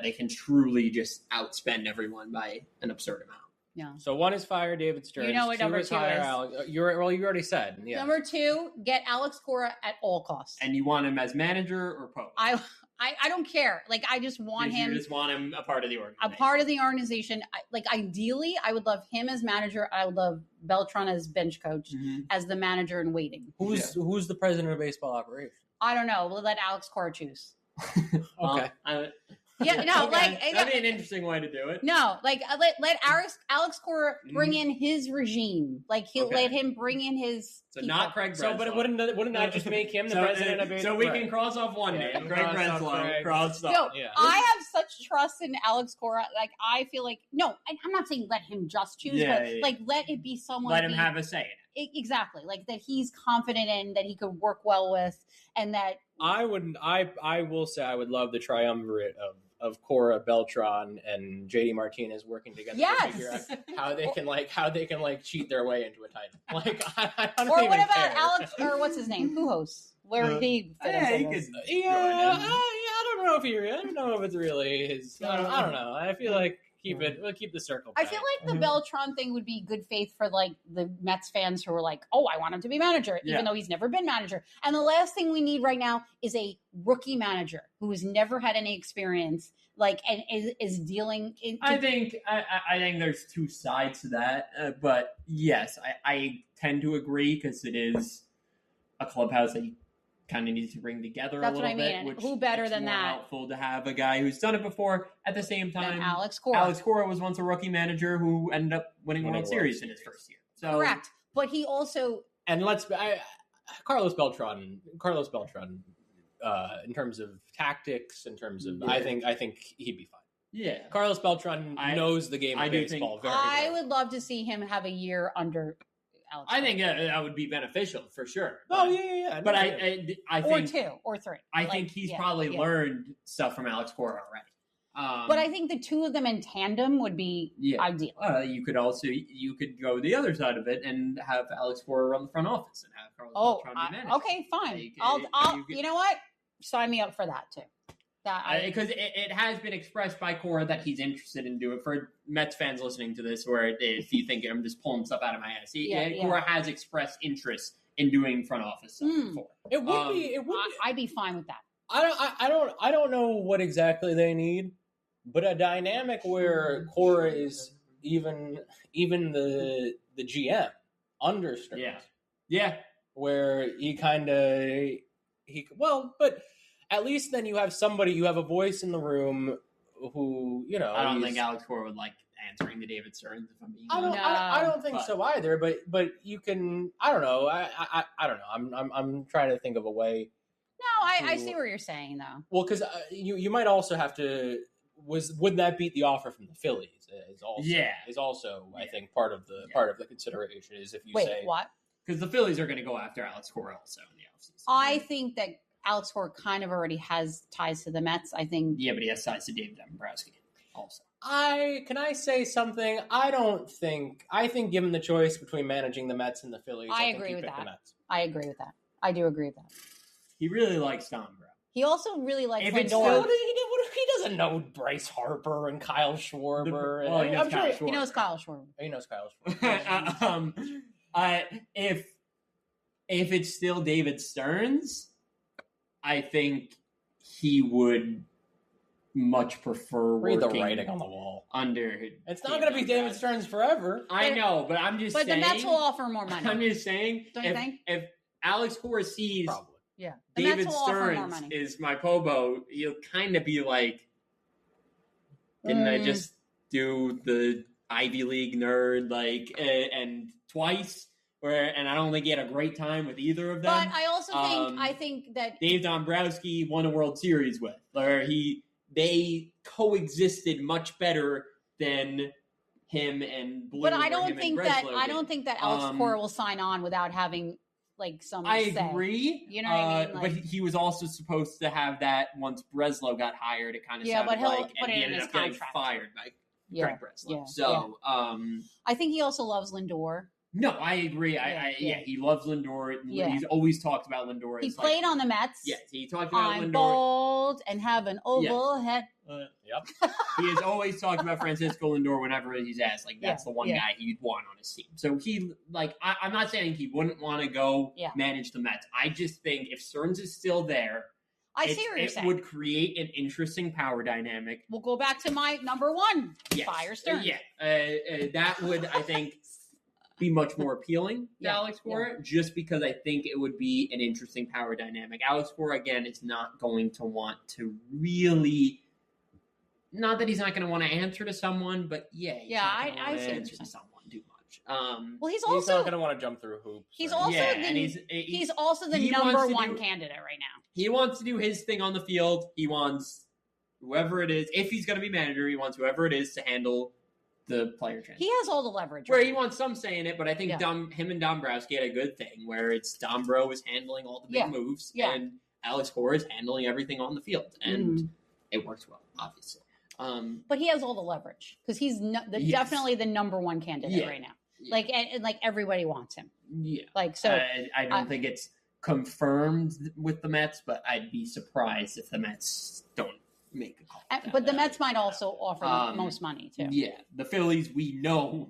they can truly just outspend everyone by an absurd amount. Yeah. So one is fire David Stearns. You know what number 2 is? You already said. Yeah. Number 2, get Alex Cora at all costs. And you want him as manager or coach? I don't care. Like, I just want him. You just want him a part of the organization. A part of the organization. Ideally, I would love him as manager. I would love Beltran as bench coach, as the manager in waiting. Who's the president of baseball operations? I don't know. We'll let Alex Cora choose. Okay. Yeah, no, Okay. like that'd be an interesting way to do it. no, like let Alex Cora bring in his regime. Like he'll Okay. let him bring in his. So people. not Craig Breslow. So, but wouldn't that just make him the president of it? So we can cross off one name. Craig Breslow. Crossed off. No, Yeah. I have such trust in Alex Cora. Like I feel like no, I'm not saying let him just choose, but like let it be someone. Let him have a say in it. Exactly, like that he's confident in, that he could work well with, and that I will say I would love the triumvirate of Cora, Beltran, and JD Martinez working together Yes. to figure out how they can cheat their way into a title. Like I don't or even what about care. Alex or what's his name? Pujols. Where would he fit into this? I don't know if I don't know if it's really his. I don't know. I feel like we'll keep the circle. I feel like the Beltran thing would be good faith for like the Mets fans who are like, oh, I want him to be manager, even though he's never been manager. And the last thing we need right now is a rookie manager who has never had any experience, like, and is dealing. I think there's two sides to that, but yes, I tend to agree because it is a clubhouse that you kind of needs to bring together That's a little what I mean. bit. Which who better it's than more that? Helpful to have a guy who's done it before. At the same time, Than Alex Cora. Alex Cora was once a rookie manager who ended up winning World Series in his first year. So Correct, but he also Carlos Beltran. In terms of tactics, in terms of I think he'd be fine. Yeah, Carlos Beltran knows the game of baseball very well. I would love to see him have a year under Alex. I think that would be beneficial for sure. Oh yeah. But I think or two or three. I think he's probably learned stuff from Alex Cora already. But I think the two of them in tandem would be ideal. You could go the other side of it and have Alex Cora run the front office and have Carlos Beltran be manager. Okay, fine. I'll you know what? Sign me up for that too. Because it has been expressed by Cora that he's interested in doing it. For Mets fans listening to this, or if you think I'm just pulling stuff out of my ass, Cora has expressed interest in doing front office stuff before. It would be. I'd be fine with that. I don't know what exactly they need, but a dynamic where Cora is even the GM under Stearns. Yeah. Where but at least then you have somebody, you have a voice in the room who, I don't think Alex Cora would like answering to David Stearns, if I'm being honest. I don't think so either, but you can, I don't know. I don't know. I'm trying to think of a way. No, I see what you're saying though. Well, because you might also have to, would that beat the offer from the Phillies? Is also I think part of the consideration is if you say what? Because the Phillies are going to go after Alex Cora also in the offseason. I think that Alex Cora kind of already has ties to the Mets. I think. Yeah, but he has ties to David Dombrowski also. Can I say something? I think given the choice between managing the Mets and the Phillies, I agree with that. I agree with that. I do agree with that. He really likes Dombrowski. He also really likes Lindor. He doesn't know Bryce Harper and Kyle Schwarber. He knows Kyle Schwarber. He knows Kyle Schwarber. If it's still David Stearns, I think he would much prefer read working the writing on the wall. Under it's not going to be David Stearns forever. I know, but I'm just saying. But the Mets will offer more money. I'm just saying. Don't you think? If Alex Cora sees David Stearns is my Pobo, he'll kind of be like, didn't I just do the Ivy League nerd and twice? And I don't think he had a great time with either of them. But I also think that Dave Dombrowski won a World Series with, where they coexisted much better than him and Blue. But I don't think that Alex Cora will sign on without having some. I agree. You know what I mean? But he was also supposed to have that once Breslow got hired. It kind of sounded and he ended up getting fired by Greg Breslow. I think he also loves Lindor. No, I agree. He loves Lindor. Yeah. He's always talked about Lindor. He played on the Mets. Yes, he talked about Lindor. I'm bold and have an oval head. Yep. He has always talked about Francisco Lindor whenever he's asked. That's the one guy he'd want on his team. So I'm not saying he wouldn't want to go manage the Mets. I just think if Stearns is still there, I see what you're saying. It would create an interesting power dynamic. We'll go back to my number one. Yes. Fire Stearns. That would, I think, be much more appealing to Alex Cora, just because I think it would be an interesting power dynamic. Alex Cora, again, is not going to want to really not that he's not going to want to answer to someone, but I see answer to someone too much. Well, he's not going to want to jump through hoops. He's also he's also the number one candidate right now. He wants to do his thing on the field. He wants whoever it is, if he's going to be manager, he wants whoever it is to handle the player transfer. He has all the leverage. Where he wants some say in it, but I think him and Dombrowski had a good thing where it's Dombro is handling all the big moves and Alex Cora is handling everything on the field. And it works well, obviously. But he has all the leverage because he's definitely the number one candidate right now. Yeah. Like everybody wants him. Yeah. Like so, I don't think it's confirmed with the Mets, but I'd be surprised if the Mets don't make a call. But the Mets might also offer the most money too. Yeah, the Phillies we know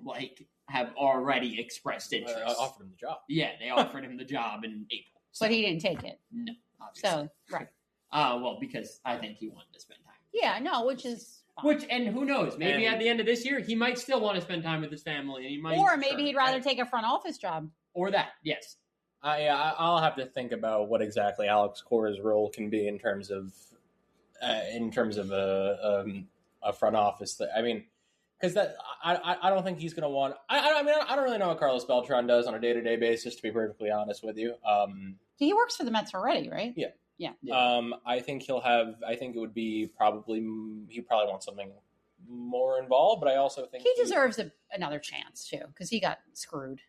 have already expressed interest. Offered him the job. Yeah, they offered him the job in April, but he didn't take it. No, obviously. So right. Well, because I think he wanted to spend time. Yeah, no, which is. And who knows? Maybe at the end of this year, he might still want to spend time with his family, and he might. Or maybe he'd rather take a front office job. Or that, yes. I'll have to think about what exactly Alex Cora's role can be in terms of a front office. I mean, because I don't think he's going to want. I don't really know what Carlos Beltran does on a day-to-day basis. To be perfectly honest with you, he works for the Mets already, right? Yeah. Yeah. I think it would be he probably wants something more involved, but I also think he deserves another chance too because he got screwed.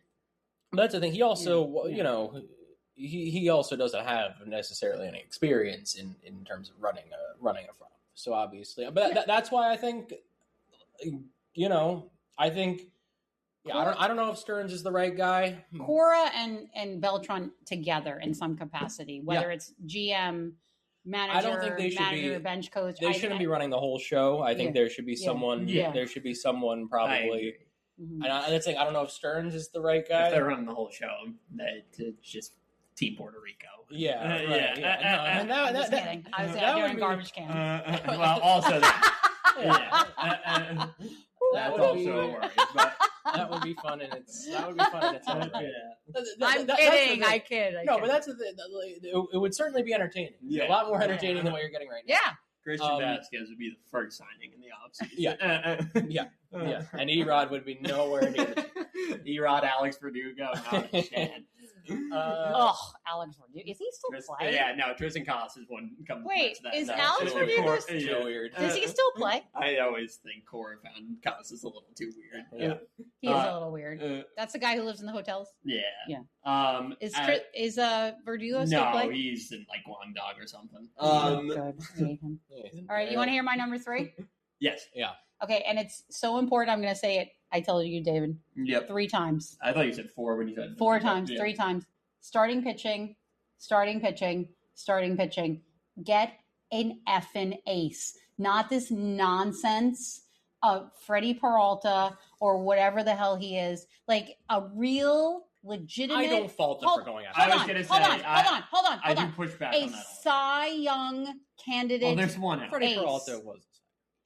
That's the thing. He also, he also doesn't have necessarily any experience in terms of running a front office. So obviously, but that's why I think, I don't know if Stearns is the right guy. Cora and Beltran together in some capacity, whether it's GM, manager, I don't think they should be bench coach. They shouldn't be running the whole show. I think there should be someone. Yeah. There should be someone probably. And that's saying I don't know if Stearns is the right guy. If they're running the whole show, it's just Team Puerto Rico. Yeah, right. I'm just kidding. I was out doing garbage cans. Well, also that. That's also a worry, but that would be fun, and that would be fun in its own right. I'm kidding. I kid. No, but that's it would certainly be entertaining. Yeah. A lot more entertaining than what you're getting right now. Yeah. Christian Vasquez would be the first signing in the offseason. Yeah. And Erod would be nowhere near. Erod, Alex Verdugo, not a chance. Alex Verdugo. Is he still playing? Yeah, no, Tristan Coss is one coming. Wait, is Alex Verdugo so weird? Does he still play? I always think Cora found Coss is a little too weird. Yeah. He is a little weird. That's the guy who lives in the hotels? Yeah. Is Verdugo still playing? No, he's in Guangdong or something. Good. All right, you want to hear my number 3? Yes. Yeah. Okay, and it's so important. I'm going to say it. I told you, David. Yep. 3 times. I thought you said 4 when you said 4 times. Yeah. 3 times. Starting pitching. Get an effing ace. Not this nonsense of Freddie Peralta or whatever the hell he is. Like a real legitimate. I don't fault him for going after. Hold on. I do push back on that. A Cy Young candidate. Well, there's one. Freddie Peralta was.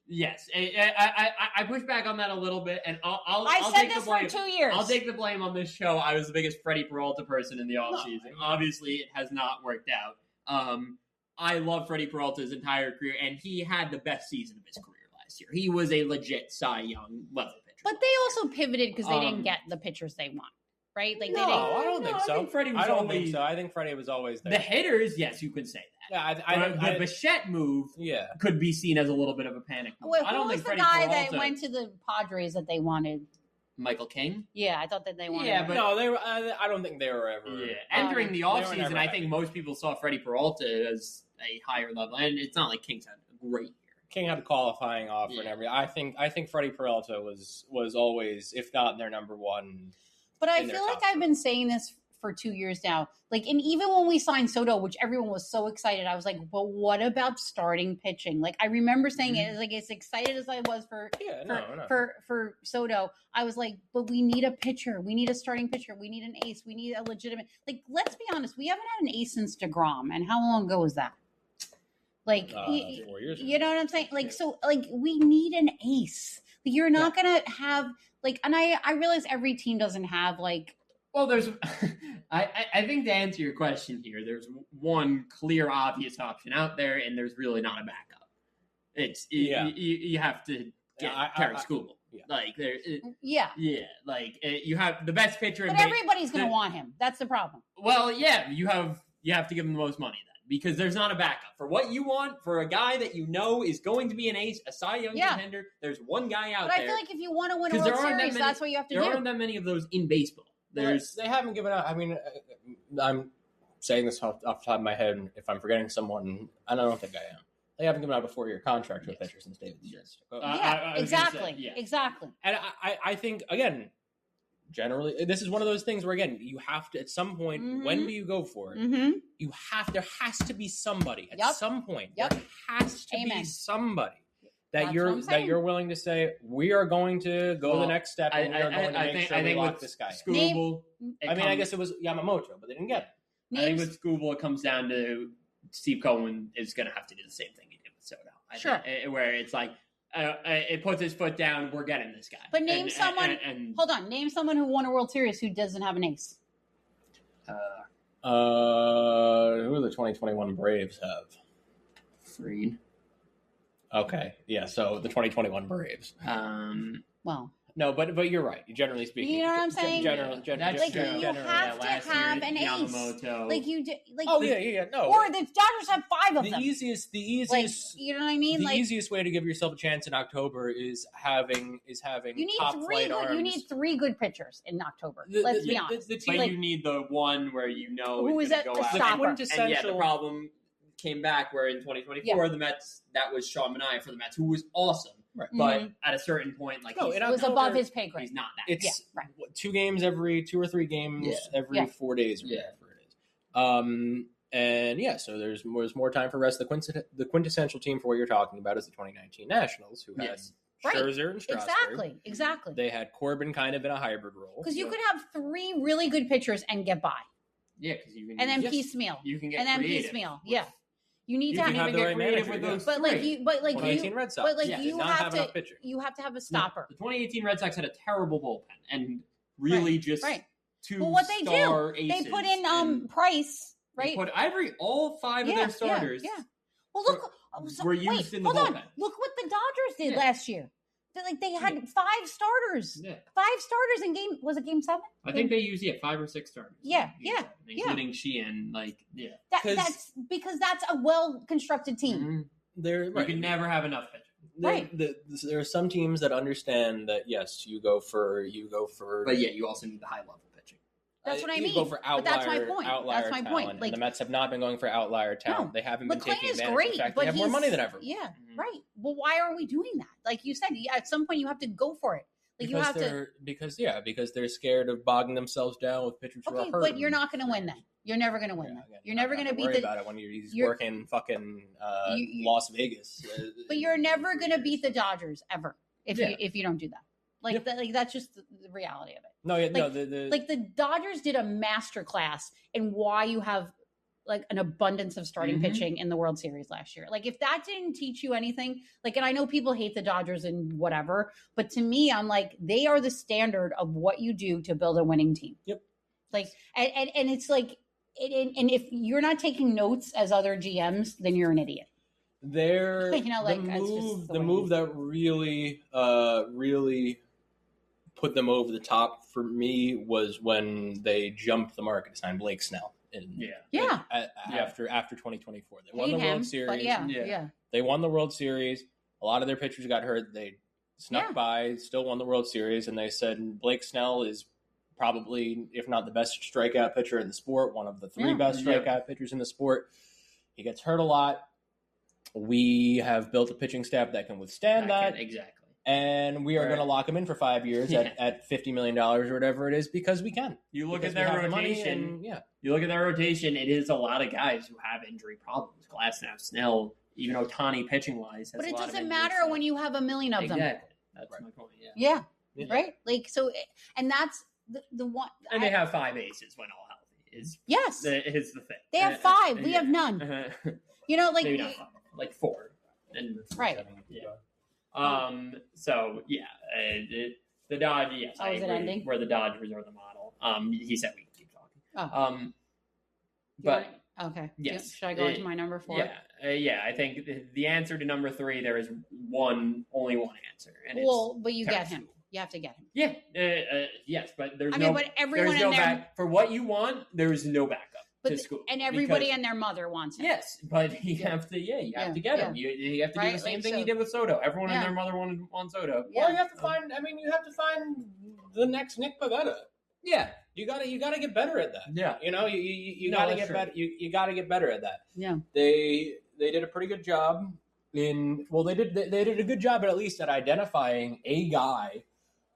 Yes, I push back on that a little bit, and I'll said this for 2 years. I'll take the blame on this show. I was the biggest Freddie Peralta person in the offseason. Obviously, it has not worked out. I love Freddie Peralta's entire career, and he had the best season of his career last year. He was a legit Cy Young level pitcher. But they also pivoted because they didn't get the pitchers they want. Right? Like I don't think so. I don't think so. I think Freddie was always there. The hitters, yes, you could say that. Yeah, the Bichette move could be seen as a little bit of a panic move. Wait, who was the guy that went to the Padres that they wanted? Michael King? Yeah, I thought that they wanted. Yeah, but no, they were. I don't think they were ever. Yeah, entering the offseason, I think most people saw Freddie Peralta as a higher level, and it's not like King's had a great year. King had a qualifying offer and everything. I think Freddie Peralta was always, if not their number one. But I feel like I've been saying this for 2 years now. Like, and even when we signed Soto, which everyone was so excited, I was like, but what about starting pitching? Like, I remember saying it, like, as excited as I was for Soto, I was like, but we need a pitcher. We need a starting pitcher. We need an ace. We need a legitimate, like, let's be honest. We haven't had an ace since DeGrom. And how long ago was that? Like, 4 years ago. You know what I'm saying? Like, so, like, we need an ace. Like, you're not going to have, like, and I realize every team doesn't have, like. Well, there's, I think to answer your question here, there's one clear, obvious option out there, and there's really not a backup. you have to get Terry Skubal. Yeah. Like there, yeah. You have the best pitcher, but everybody's going to want him. That's the problem. Well, yeah, you have to give him the most money then, because there's not a backup for what you want for a guy that you know is going to be an ace, a Cy Young contender. There's one guy out there. But I feel like if you want to win a World Series, that's what you have to do. There aren't that many of those in baseball. They haven't given up. I mean, I'm saying this off the top of my head. If I'm forgetting someone, I don't think I am. They haven't given out a 4-year contract to a pitcher since David Stearns. Exactly. And I think, again, generally, this is one of those things where, again, you have to, at some point, when do you go for it? There has to be somebody at some point. There has to be somebody that you're willing to say, we are going to go the next step and we are going to make sure we lock this guy in. I guess it was Yamamoto, but they didn't get it. I think with Skubal, it comes down to Steve Cohen is going to have to do the same thing he did with Soto. Where it's like, it puts his foot down, we're getting this guy. But name someone, hold on, name someone who won a World Series who doesn't have an ace. Who do the 2021 Braves have? Fried. Okay, yeah, so the 2021 Braves. Well. No, but you're right. Generally speaking, you know what I'm saying. You have to have an ace. Yamamoto. Like you do. Like no. Or the Dodgers have 5 of them. The easiest. Like, you know what I mean? The easiest way to give yourself a chance in October is having top flight arms. You need 3 good pitchers in October. Let's be honest. But you need the one where you know who is going to go out. Stopper. And the problem came back where in 2024 the Mets, that was Sean Manaea for the Mets, who was awesome. Right. But at a certain point, like it was above his pay grade. He's not that. It's 2 games every 2 or 3 games every 4 days or whatever it is. So there's more time for rest. The quintessential team for what you're talking about is the 2019 Nationals, who had Scherzer and Strasburg. Exactly. They had Corbin kind of in a hybrid role. Because you could have 3 really good pitchers and get by. Yeah, because you can. And then piecemeal. You can get and then piecemeal. You need to have the right manager with those. But 2018 Red Sox. But you have to have a stopper. The 2018 Red Sox had a terrible bullpen and really just 2 Well, what they do, aces. they put in Price, right? They put all 5 of their starters. Yeah. Well, look, were used in the bullpen. Look what the Dodgers did last year. They had 5 starters. Yeah. 5 starters in game. Was it game 7? I think they used 5 or 6 starters. Including Sheehan. That's because that's a well constructed team. You can never have enough pitching. There are some teams that understand that you go for. But you also need the high level pitching. That's what I mean. You go for outlier, but that's my point. That's my point. Like, the Mets have not been going for outlier talent. They haven't been taking advantage of the fact they have more money than ever. Yeah, right. Well, why are we doing that? Like you said, at some point you have to go for it. Like because they're scared of bogging themselves down with pitchers who are hurt. But you're not going to win that. You're never going to win that. You're never going to beat the. About it when he's working fucking Las Vegas. But you're never going to beat the Dodgers ever if you don't do that. That's just the reality of it. The Dodgers did a masterclass in why you have an abundance of starting pitching in the World Series last year. Like, if that didn't teach you anything, and I know people hate the Dodgers and whatever, but to me, I'm like, they are the standard of what you do to build a winning team. Yep. And it's like, and if you're not taking notes as other GMs, then you're an idiot. The move that really put them over the top for me was when they jumped the market to sign Blake Snell. After 2024, they won the World Series. They won the World Series. A lot of their pitchers got hurt. They snuck by, still won the World Series, and they said Blake Snell is probably, if not the best strikeout pitcher in the sport, one of the 3 best strikeout pitchers in the sport. He gets hurt a lot. We have built a pitching staff that can withstand that. Exactly. And we are going to lock him in for 5 years at $50 million or whatever it is because we can. You look at their rotation. You look at their rotation. It is a lot of guys who have injury problems. Glasnow, Snell, even Ohtani pitching wise. But it doesn't matter when you have a million of them. Exactly. That's my point. Yeah. Right. And that's the one. And they have 5 aces when all healthy. Is the thing. They have 5. We have none. Maybe not 5, 4. And right. 7, the Dodge. Yes, I agree. Ending? Where the Dodgers are the model. He said we can keep talking. Oh. But okay. Yes. Should I go into my number 4? Yeah. I think the answer to number 3, there is only one answer. And but you get him. You have to get him. Yeah, yes, but there's but everyone in there for what you want. There's no backup to school, and everybody and their mother wants him. Yes, but you have to. You have to get him. You have to do the same thing you did with Soto. Everyone and their mother wants Soto. Well, you have to find. You have to find the next Nick Pivetta. Yeah, you gotta get better at that. Yeah, you gotta get better. You gotta get better at that. Yeah, they did a pretty good job they did a good job at least at identifying a guy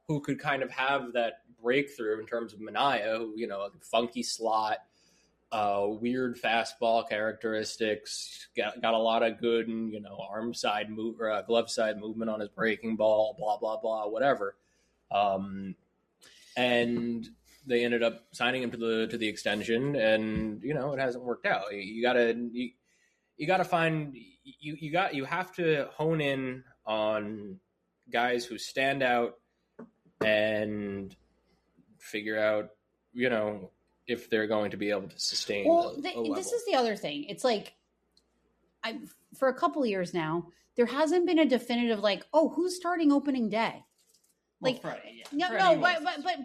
who could kind of have that breakthrough in terms of Manaea, who, funky slot, weird fastball characteristics, got a lot of good, arm side move or glove side movement on his breaking ball, blah, blah, blah, whatever. And they ended up signing him to the extension, and, it hasn't worked out. You gotta find, you have to hone in on guys who stand out and figure out, if they're going to be able to sustain. Well, this is the other thing. It's like, for a couple of years now, there hasn't been a definitive who's starting opening day. Freddie, yeah.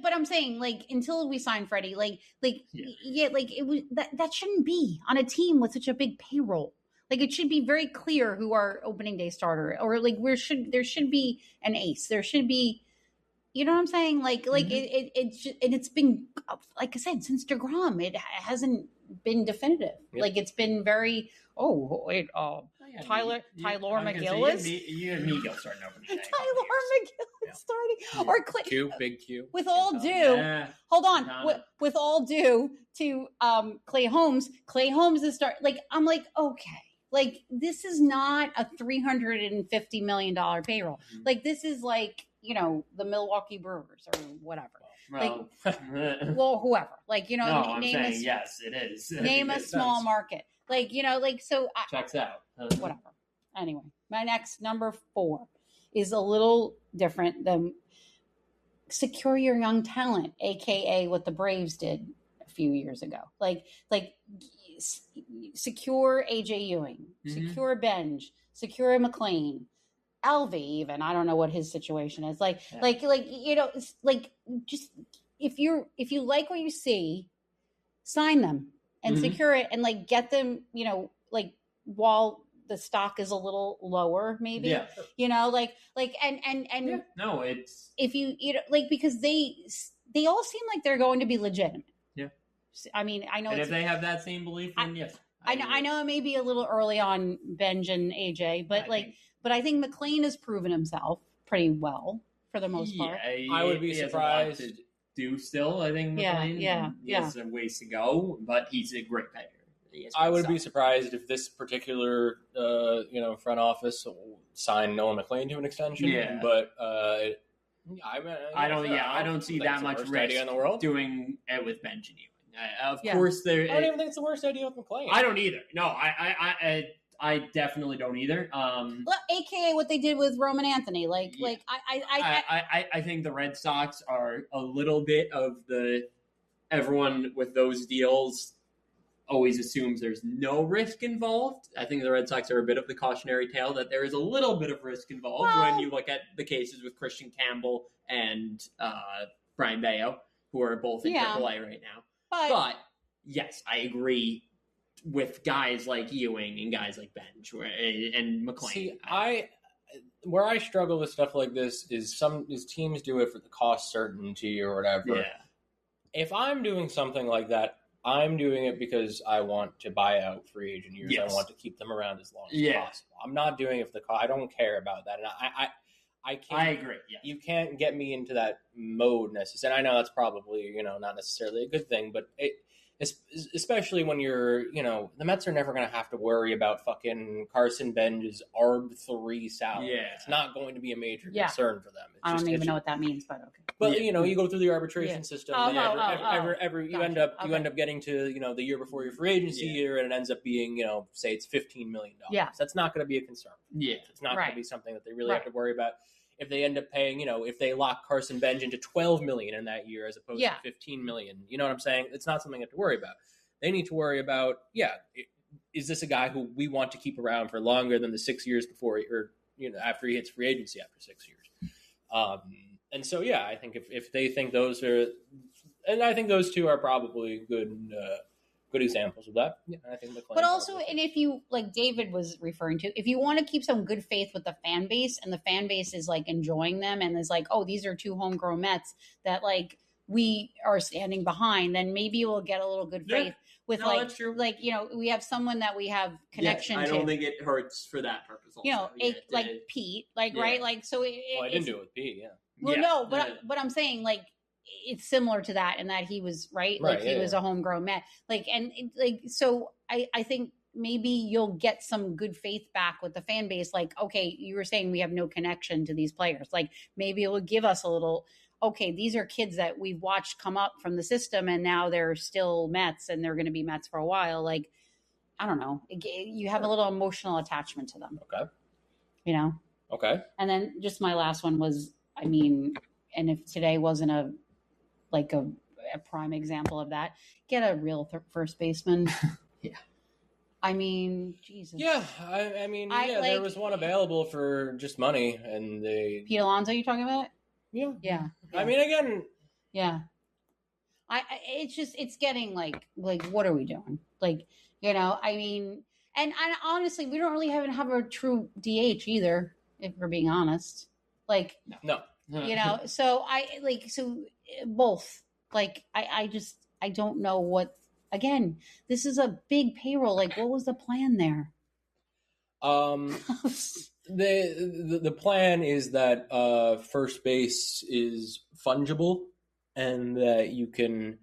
But I'm saying, until we sign Freddie, it was that shouldn't be on a team with such a big payroll. It should be very clear who our opening day starter, or there should be an ace. There should be. You know what I'm saying? It's been, like I said, since DeGrom, it hasn't been definitive. Yep. It's been very, Tyler McGillis. You and me go starting over. Tyler McGillis starting. Or Big Q. With all due, hold on. With all due to Clay Holmes is starting. I'm like, okay. This is not a $350 million payroll. Mm-hmm. This is the Milwaukee Brewers or whatever. Well, whoever. Yes, it is. Name a small market. So. Checks out. Whatever. Anyway, my next number 4 is a little different than secure your young talent, aka what the Braves did a few years ago. Secure AJ Ewing, secure Benj, secure McLean. Alvey, even I don't know what his situation is. Just if you like what you see, sign them and secure it and get them. While the stock is a little lower, maybe. Yeah. And no, it's if because they all seem like they're going to be legitimate. Yeah. I mean, I know. And if they have that same belief, then yes. I know it may be a little early on Benj and AJ, but But I think McLean has proven himself pretty well for the most part. I would be surprised. To do still, I think McLean. He has a ways to go, but he's a great player. I would be surprised if this particular front office signed Nolan McLean to an extension. Yeah. But I don't see that much risk in the world doing it with Benj and Ewing. Of course, I don't even think it's the worst idea with McLean. I don't either. No, I definitely don't either. AKA what they did with Roman Anthony. I think the Red Sox are a little bit of everyone with those deals always assumes there's no risk involved. I think the Red Sox are a bit of the cautionary tale that there is a little bit of risk involved when you look at the cases with Christian Campbell and Brian Bayo, who are both in AAA right now. But yes, I agree with guys like Ewing and guys like Benj and McLean. See, where I struggle with stuff like this is teams do it for the cost certainty or whatever. Yeah. If I'm doing something like that, I'm doing it because I want to buy out free agent years. Yes. I want to keep them around as long as possible. I'm not doing it for the cost. I don't care about that. And I can't. I agree. Yes. You can't get me into that mode necessarily. And I know that's probably not necessarily a good thing, but especially when you're, the Mets are never going to have to worry about fucking Carson Benj's ARB3 salary. Yeah. It's not going to be a major concern for them. I don't even know what that means, but okay. But you go through the arbitration system, and you end up getting to the year before your free agency year, and it ends up being say it's $15 million. Yeah, that's not going to be a concern. Yeah, it's not going to be something that they really have to worry about. If they end up paying, if they lock Carson Benj into $12 million in that year as opposed to $15 million, you know what I'm saying? It's not something they have to worry about. They need to worry about, is this a guy who we want to keep around for longer than the 6 years before, or after he hits free agency after 6 years? And so, yeah, I think if they think those are, and I think those two are probably good examples of that. Yeah, I think but also, and if you, like David was referring to, if you want to keep some good faith with the fan base, and the fan base is like enjoying them, and is like, oh, these are two homegrown Mets that like we are standing behind, then maybe we'll get a little good faith with that's true. Like, we have someone that we have connection to. I don't think it hurts for that purpose. Also. Like Pete, like right, like so. I didn't do it with Pete, yeah. Well, no, but I'm saying like it's similar to that in that he was right, like he was a homegrown Met, like so I think maybe you'll get some good faith back with the fan base. Like, okay, you were saying we have no connection to these players, like maybe it will give us a little. Okay, these are kids that we've watched come up from the system, and now they're still Mets, and they're going to be Mets for a while. Like, I don't know, you have a little emotional attachment to them. Okay. Okay. And then just my last one was, I mean, and if today wasn't a prime example of that, get a real first baseman. Yeah. I mean, Jesus. Yeah, I mean, there was one available for just money, and they. Pete Alonso, you talking about? Yeah. I mean, again. Yeah. It's getting like, what are we doing? Like, I mean, and honestly, we don't really have a true DH either, if we're being honest. Like, no. So both. Like, I don't know what. Again, this is a big payroll. Like, what was the plan there? The plan is that first base is fungible, and that you can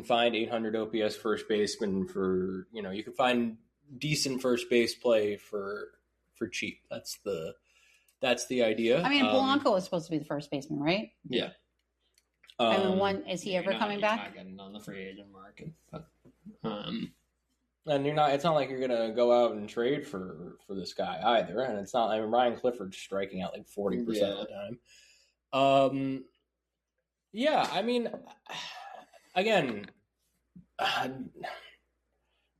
find 800 OPS first baseman for you can find decent first base play for cheap. That's the idea. I mean, Polanco was supposed to be the first baseman, right? Yeah. I mean, is he ever coming back? Not getting on the free agent market, but and it's not like you're gonna go out and trade for this guy either, and it's not. I mean, Ryan Clifford's striking out like 40% of the time. Yeah, I mean, again,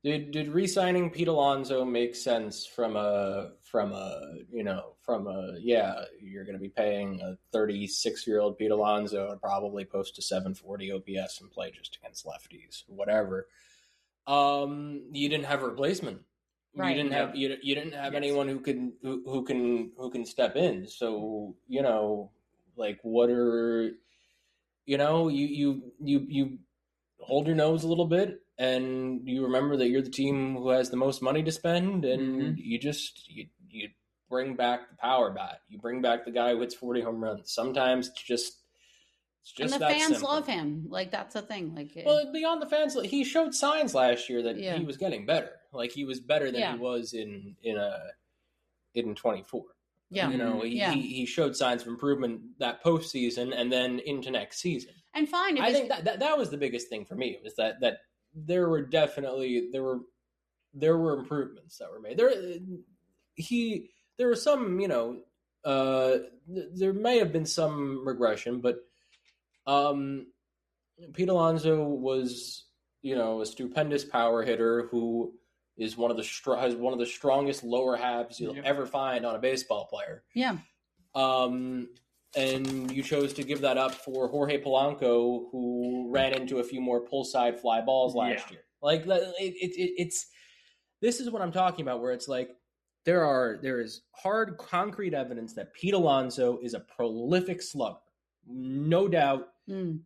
did re-signing Pete Alonso make sense from a you're going to be paying a 36-year-old Pete Alonso and probably post to 740 OPS and play just against lefties, whatever. You didn't have a replacement. Right. You didn't have anyone who can step in. So, like, what are, you hold your nose a little bit, and you remember that you're the team who has the most money to spend, and you bring back the power bat. You bring back the guy who hits 40 home runs. Sometimes it's just and the fans simple. Love him. Like, that's the thing. Like, well, beyond the fans, he showed signs last year that he was getting better. Like, he was better than he was in 24. Yeah. He showed signs of improvement that postseason and then into next season. And fine. I think that was the biggest thing for me, was that there were improvements that were made. There were some, there may have been some regression, but Pete Alonso was, a stupendous power hitter who is has one of the strongest lower halves you'll ever find on a baseball player. Yeah. And you chose to give that up for Jorge Polanco, who ran into a few more pull side fly balls last year. Like, it's this is what I'm talking about, where it's like there is hard concrete evidence that Pete Alonso is a prolific slugger, no doubt.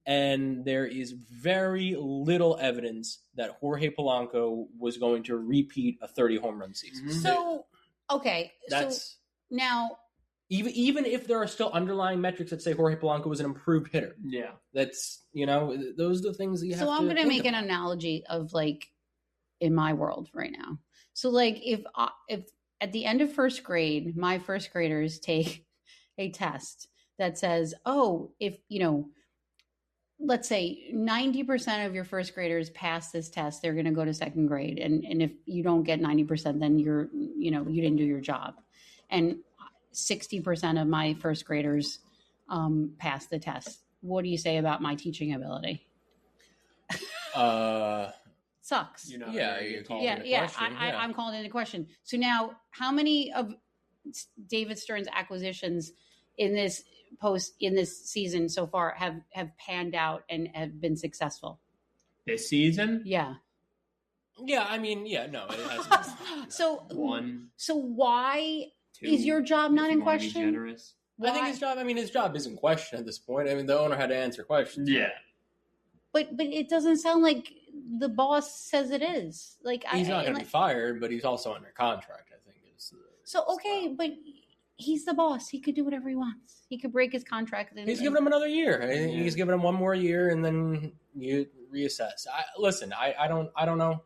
And there is very little evidence that Jorge Polanco was going to repeat a 30 home run season. So, okay. That's now, even if there are still underlying metrics that say Jorge Polanco was an improved hitter. Yeah. That's, those are the things that you have to. So I'm going to make an analogy of, like, in my world right now. So, like, if at the end of first grade, my first graders take a test that says, oh, if, let's say 90% of your first graders pass this test, they're going to go to second grade. And if you don't get 90%, then you didn't do your job. And 60% of my first graders pass the test. What do you say about my teaching ability? sucks. You know, you're calling yeah, into yeah, question. I'm calling it into question. So now, how many of David Stearns' acquisitions in this season so far have panned out and have been successful? This season? Yeah. Yeah, I mean, yeah, no, it hasn't. So one. So why Two, is your job not in question? Generous. I think his job is in question at this point. I mean, the owner had to answer questions. Yeah. But it doesn't sound like the boss says it is. Like he's not going to be fired, but he's also under contract, I think. Okay, but he's the boss. He could do whatever he wants. He could break his contract. He's giving him another year. He's giving him one more year, and then you reassess. I don't know.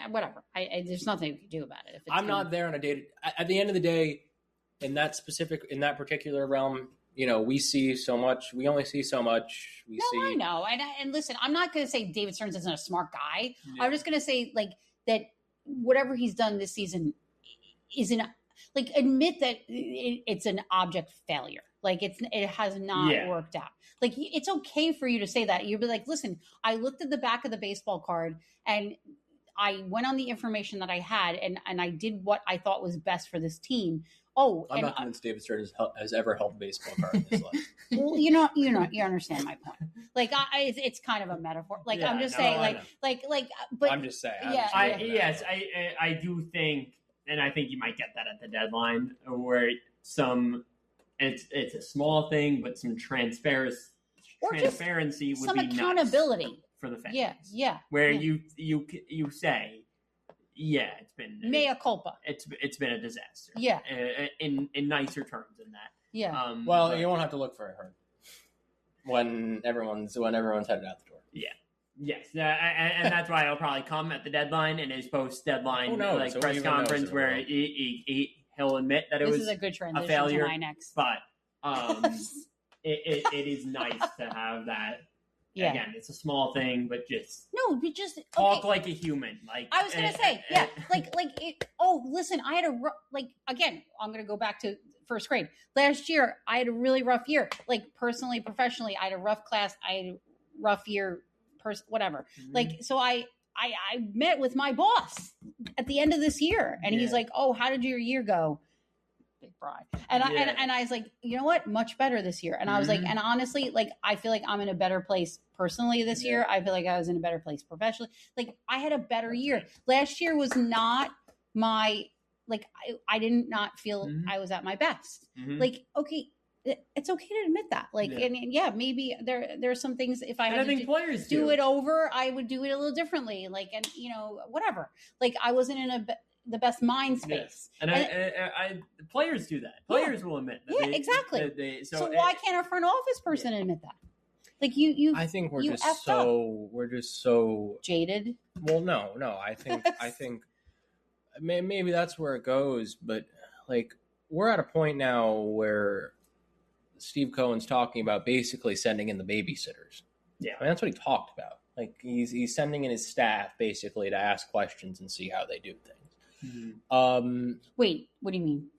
Whatever. There's nothing you can do about it. I'm not there on a day. At the end of the day, in that particular realm, we see so much. We only see so much. I know. And listen, I'm not going to say David Stearns isn't a smart guy. Yeah. I'm just going to say that whatever he's done this season isn't admit that it's an object failure. It has not worked out. It's okay for you to say that. You'll be like, listen, I looked at the back of the baseball card and I went on the information that I had and I did what I thought was best for this team. Oh, I'm not convinced David Stearns has ever held a baseball card in his life. Well, you understand my point. It's kind of a metaphor. I'm just saying, but I'm just saying. I do think, and I think you might get that at the deadline, where it's a small thing, but some transparency would some be accountability nice for the fans. Yeah. Where you say, it's been mea culpa. It's been a disaster. Yeah. In nicer terms than that. Yeah. You won't have to look very hard when everyone's headed out the door. Yeah. Yes. And that's why I'll probably come at the deadline and his post-deadline press conference where he'll admit that this is a good transition a failure. To my next. But it is nice to have that. Yeah. Again, it's a small thing, but just talk like a human. I was gonna say, listen, I had again, I'm gonna go back to first grade. Last year, I had a really rough year. Personally, professionally, I had a rough class. I had a rough year. Whatever. Mm-hmm. So I met with my boss at the end of this year, and he's like, "Oh, how did your year go?" Big bride. And I was like, you know what? Much better this year. And I was like, and honestly, I feel like I'm in a better place personally this year. I feel like I was in a better place professionally. I had a better year. Last year was not my, I did not feel I was at my best. Mm-hmm. Okay, it's okay to admit that. And maybe there are some things, if I had to do it over, I would do it a little differently. Whatever. I wasn't in the best mind space. Yeah. And players do that. Players will admit that. Exactly. So why can't a front office person admit that? I think we're just so jaded. Well, no. I think maybe that's where it goes. But we're at a point now where Steve Cohen's talking about basically sending in the babysitters. Yeah, that's what he talked about. He's sending in his staff basically to ask questions and see how they do things. Mm-hmm. Wait, what do you mean?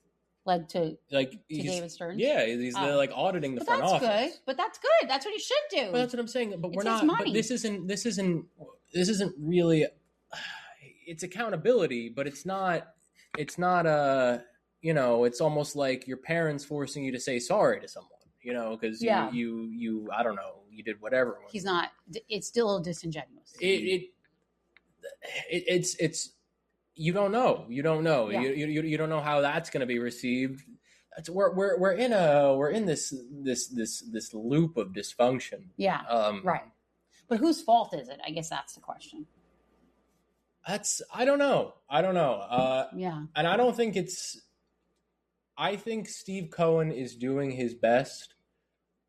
Led to David Stearns? Yeah, he's auditing the front office. That's good. But that's good. That's what he should do. But that's what I'm saying. But we're not. Money. But this isn't really. It's accountability, but it's not. It's not a. It's almost like your parents forcing you to say sorry to someone. Because you I don't know, you did whatever. He's not. It's still disingenuous. It's. You don't know. You don't know. Yeah. You don't know how that's going to be received. We're in this loop of dysfunction. Yeah. Right. But whose fault is it? I guess that's the question. I don't know. Yeah. And I don't think it's. I think Steve Cohen is doing his best.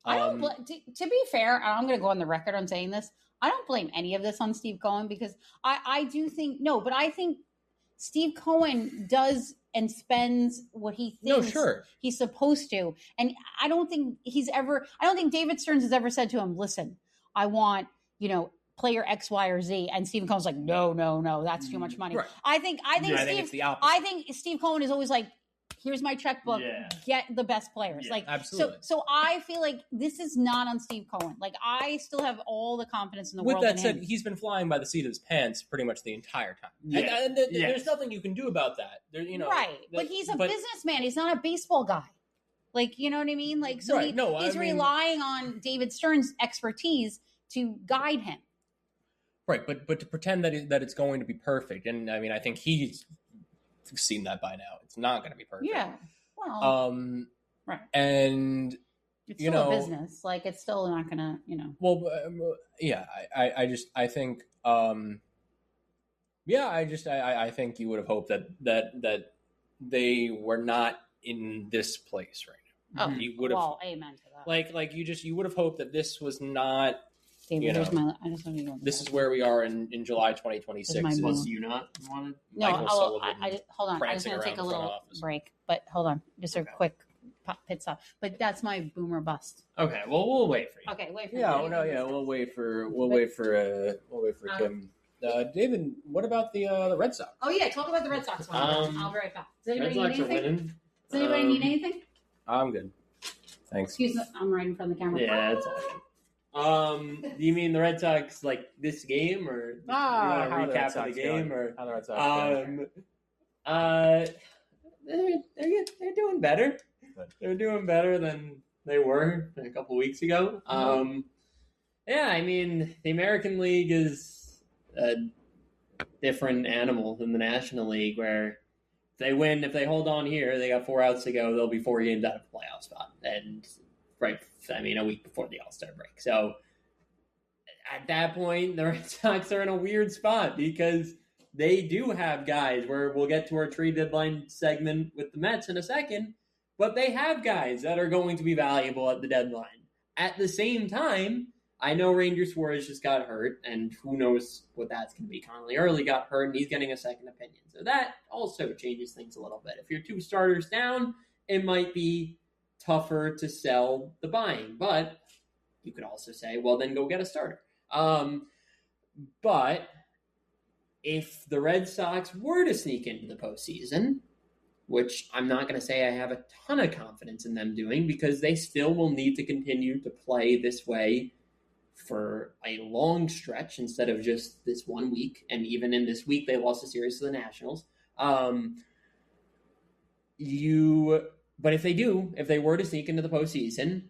I don't. To be fair, and I'm going to go on the record on saying this. I don't blame any of this on Steve Cohen because I do think but I think Steve Cohen does and spends what he thinks he's supposed to. And I don't think David Stearns has ever said to him, listen, I want, player X, Y, or Z. And Steve Cohen's like, no, that's too much money. Right. I think it's the opposite. I think Steve Cohen is always like, Here's my checkbook. Get the best players. Like, absolutely. So I feel like this is not on Steve Cohen. Like, I still have all the confidence in the world. With that said, he's been flying by the seat of his pants pretty much the entire time. Yeah. And there's nothing you can do about that. There, right. But he's a businessman. He's not a baseball guy. Like, you know what I mean? Like, so he's relying on David Stearns' expertise to guide him. Right, but to pretend that it's going to be perfect, and I mean, I think he's seen that by now. It's not going to be perfect. Yeah. Well. Right. And it's still a business. Like, it's still not going to, Well, yeah. I think you would have hoped that they were not in this place right now. Oh, you would have. Well, amen to that. Like you would have hoped that this was not. David, here's my. I just want to go. This is where we are in July 2026. Was you not wanted? No, hold on. I just want to take a little break, but hold on, just a quick pit stop. But that's my boomer bust. Okay, well we'll wait for you. Okay, wait for we'll wait for Kim. David, what about the Red Sox? Oh yeah, talk about the Red Sox. I'll be right back. Does anybody Red Sox need anything? Are winning. Does anybody need anything? I'm good. Thanks. Excuse me, I'm right in front of the camera. Yeah, that's all good. Do you mean the Red Sox like this game, or you want to recap of the game, or how the Red Sox they're doing better. Good. They're doing better than they were a couple weeks ago. Yeah, I mean the American League is a different animal than the National League, where if they hold on here, they got 4 outs to go, they'll be 4 games out of the playoff spot. And a week before the All-Star break. So at that point, the Red Sox are in a weird spot because they do have guys where we'll get to our trade deadline segment with the Mets in a second, but they have guys that are going to be valuable at the deadline. At the same time, I know Ranger Suarez just got hurt, and who knows what that's going to be. Connolly Early got hurt, and he's getting a second opinion. So that also changes things a little bit. If you're 2 starters down, it might be tougher to sell the buying. But you could also say, well, then go get a starter. But if the Red Sox were to sneak into the postseason, which I'm not going to say I have a ton of confidence in them doing, because they still will need to continue to play this way for a long stretch instead of just this 1 week. And even in this week, they lost a series to the Nationals. But if they were to sneak into the postseason,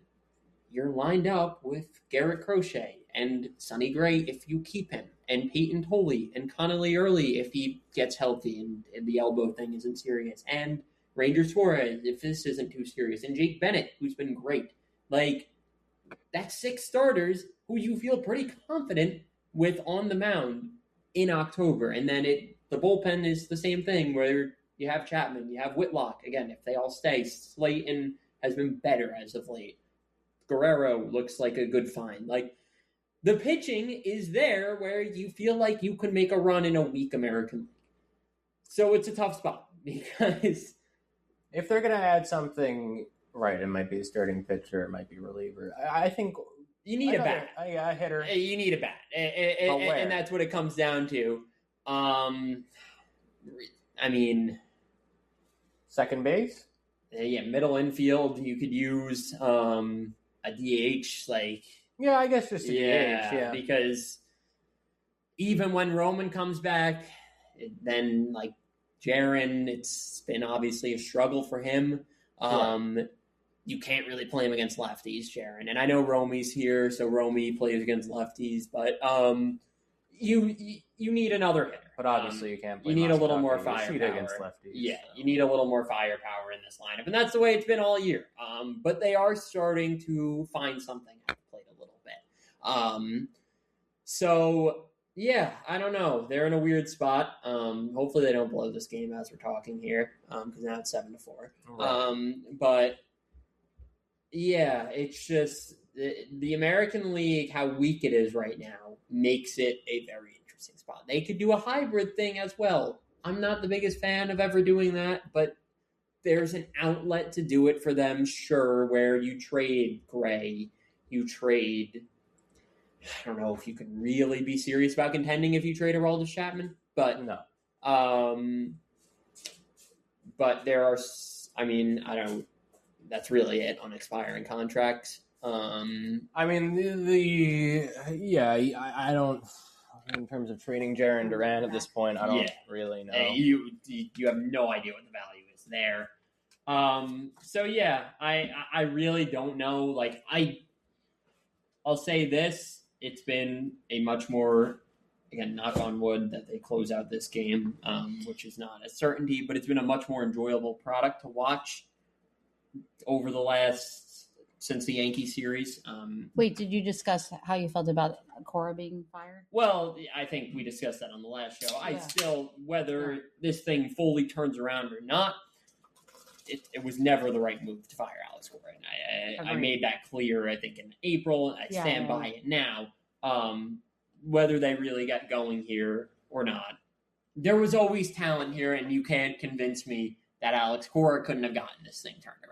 you're lined up with Garrett Crochet and Sonny Gray if you keep him, and Peyton Tolley and Connolly Early if he gets healthy and the elbow thing isn't serious, and Ranger Suarez if this isn't too serious, and Jake Bennett, who's been great. Like, that's 6 starters who you feel pretty confident with on the mound in October. And then the bullpen is the same thing, where you have Chapman, you have Whitlock. Again, if they all stay, Slayton has been better as of late. Guerrero looks like a good find. Like, the pitching is there where you feel like you could make a run in a weak American League. So it's a tough spot, because if they're going to add something, right, it might be a starting pitcher, it might be a reliever. I think you need a bat. A hitter. You need a bat. And that's what it comes down to. I mean, second base? Yeah, middle infield. You could use a DH. Yeah, I guess just a DH. Yeah, because even when Roman comes back, then Jaron, it's been obviously a struggle for him. You can't really play him against lefties, Jaron. And I know Romy's here, so Romy plays against lefties, but you need another hitter. But obviously you can't play. You need a little more firepower against lefties. Yeah, you need a little more firepower in this lineup. And that's the way it's been all year. But they are starting to find something at the plate a little bit. So yeah, I don't know. They're in a weird spot. Hopefully they don't blow this game as we're talking here, because now it's 7-4. Right. But yeah, it's just the American League, how weak it is right now, makes it a very interesting spot. They could do a hybrid thing as well. I'm not the biggest fan of ever doing that, but there's an outlet to do it for them, sure, where you trade Gray, you trade... I don't know if you can really be serious about contending if you trade Aroldis Chapman, but no. But there are I mean, I don't. That's really it on expiring contracts. I mean, I don't. In terms of trading Jaren Duran at this point, I don't really know. You have no idea what the value is there. So yeah, I really don't know. Like I'll say this: it's been a much more, again, knock on wood that they close out this game, which is not a certainty, but it's been a much more enjoyable product to watch over the last since the Yankee series. Wait, did you discuss how you felt about Cora being fired? Well, I think we discussed that on the last show. I still, whether this thing fully turns around or not, it was never the right move to fire Alex Cora. And I made that clear, I think, in April. I stand by it now. Whether they really got going here or not, there was always talent here, and you can't convince me that Alex Cora couldn't have gotten this thing turned around.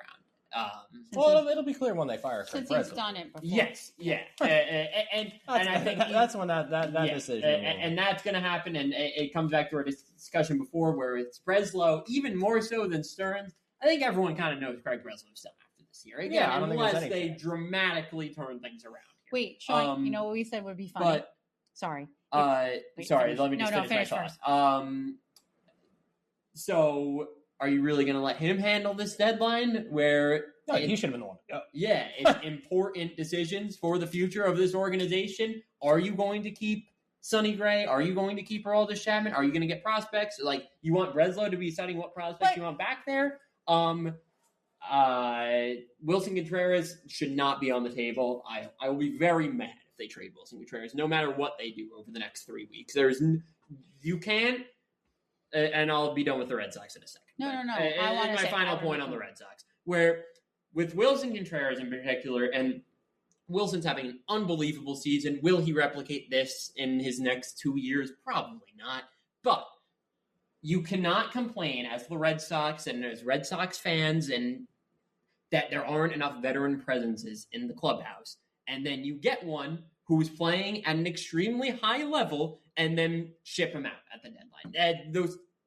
Well, it'll be clear when they fire Craig since he's done it before. Yes, yeah, and I think that's when that decision, and that's going to happen. And it comes back to our discussion before, where it's Breslow, even more so than Stearns. I think everyone kind of knows Craig Breslow's done after this year. Again, I don't unless they dramatically turn things around here. Wait, Sean, you know what we said would be funny? But, sorry. Sorry, let me just finish my thought. So, are you really going to let him handle this deadline? Where he should have been the one to go. Yeah, it's important decisions for the future of this organization. Are you going to keep Sonny Gray? Are you going to keep Aroldis Chapman? Are you going to get prospects? Like, you want Breslow to be deciding what prospects you want back there? Wilson Contreras should not be on the table. I will be very mad if they trade Wilson Contreras, no matter what they do over the next 3 weeks. You can't, and I'll be done with the Red Sox in a second. No. I want my final point on the Red Sox, where with Wilson Contreras in particular, and Wilson's having an unbelievable season. Will he replicate this in his next 2 years? Probably not. But you cannot complain as the Red Sox and as Red Sox fans and that there aren't enough veteran presences in the clubhouse. And then you get one who's playing at an extremely high level and then ship him out at the deadline.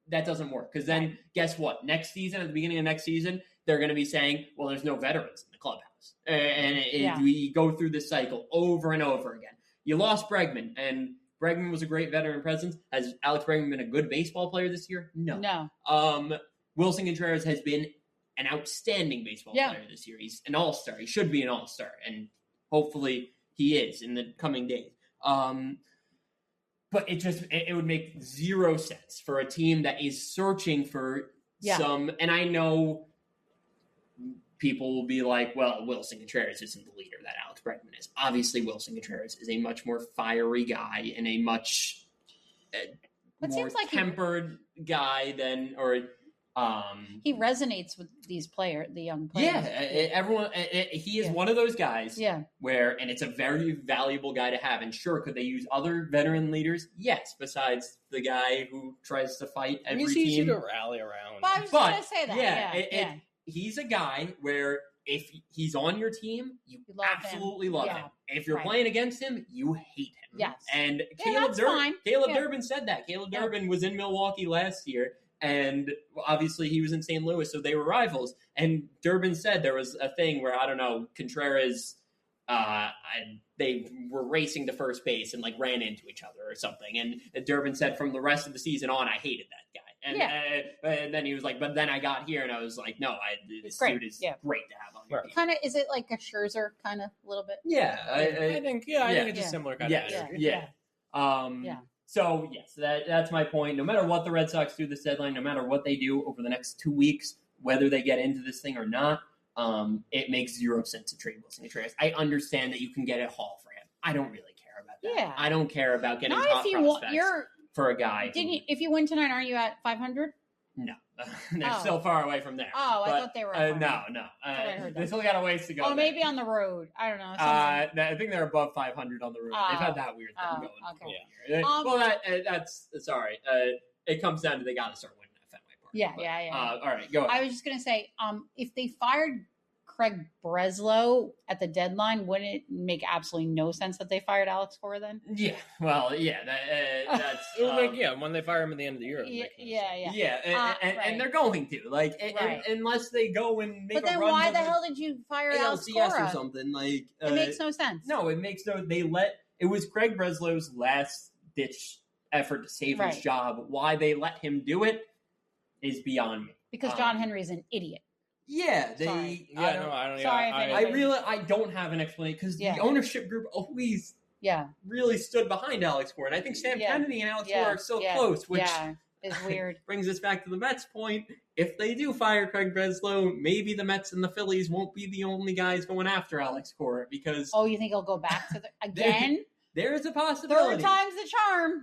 That doesn't work. Because then guess what? Next season, at the beginning of next season, they're going to be saying, well, there's no veterans in the clubhouse. We go through this cycle over and over again. You lost Bregman, and Bregman was a great veteran presence. Has Alex Bregman been a good baseball player this year? No. Wilson Contreras has been an outstanding baseball player this year. He's an all-star. He should be an all-star, and hopefully he is in the coming days. But it would make zero sense for a team that is searching for some, and I know people will be like, well, Wilson Contreras isn't the leader that Alex Bregman is. Obviously, Wilson Contreras is a much more fiery guy and a much more tempered guy than, he resonates with these the young players. Yeah, everyone. He is one of those guys. Yeah. And it's a very valuable guy to have. And sure, could they use other veteran leaders? Yes. Besides the guy who tries to fight every team. He's easy to rally around. But I was going to say that. He's a guy where if he's on your team, you absolutely love him. If you're playing against him, you hate him. Yes. And Caleb Durbin said that. Caleb Durbin was in Milwaukee last year. And obviously he was in St. Louis, so they were rivals. And Durbin said there was a thing where, I don't know, Contreras, they were racing to first base and ran into each other or something. And Durbin said from the rest of the season on, I hated that guy. And then he was like, but then I got here and I was like, no, this dude is great to have on your team. Kind of, is it like a Scherzer kind of a little bit? Yeah. I think it's a similar kind of energy. So, yes, that's my point. No matter what the Red Sox do this deadline, no matter what they do over the next 2 weeks, whether they get into this thing or not, it makes zero sense to trade Wilson Contreras. I understand that you can get a haul for him. I don't really care about that. Yeah. I don't care about getting top prospects for a guy. If you win tonight, aren't you at 500? No. They're still far away from there. I thought they were. No. They still got a ways to go. Oh, maybe on the road. I don't know. I think they're above 500 on the road. They've had that weird thing going. Okay. Well, that's sorry. It comes down to they got to start winning at Fenway Park. Yeah. All right, go ahead. I was just gonna say, if they fired Craig Breslow at the deadline, wouldn't it make absolutely no sense that they fired Alex Cora then? Yeah, well, yeah, that's It would make, when they fire him at the end of the year. And they're going to unless they go and make. But then why the hell did you fire Alex Cora or something like? It makes no sense. No, it makes no. It was Craig Breslow's last ditch effort to save his job. Why they let him do it is beyond me. Because John Henry's an idiot. Yeah, Sorry. I don't have an explanation because the ownership group always really stood behind Alex Cora. And I think Sam Kennedy and Alex Cora are so close, which is weird. Brings us back to the Mets point. If they do fire Craig Breslow, maybe the Mets and the Phillies won't be the only guys going after Alex Cora because you think he'll go back to again? There is a possibility. Third time's the charm.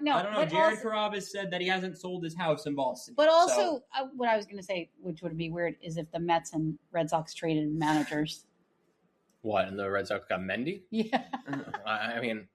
No, I don't know. Jared Carrabis said that he hasn't sold his house in Boston. But also, what I was going to say, which would be weird, is if the Mets and Red Sox traded managers. What? And the Red Sox got Mendy? Yeah. I mean,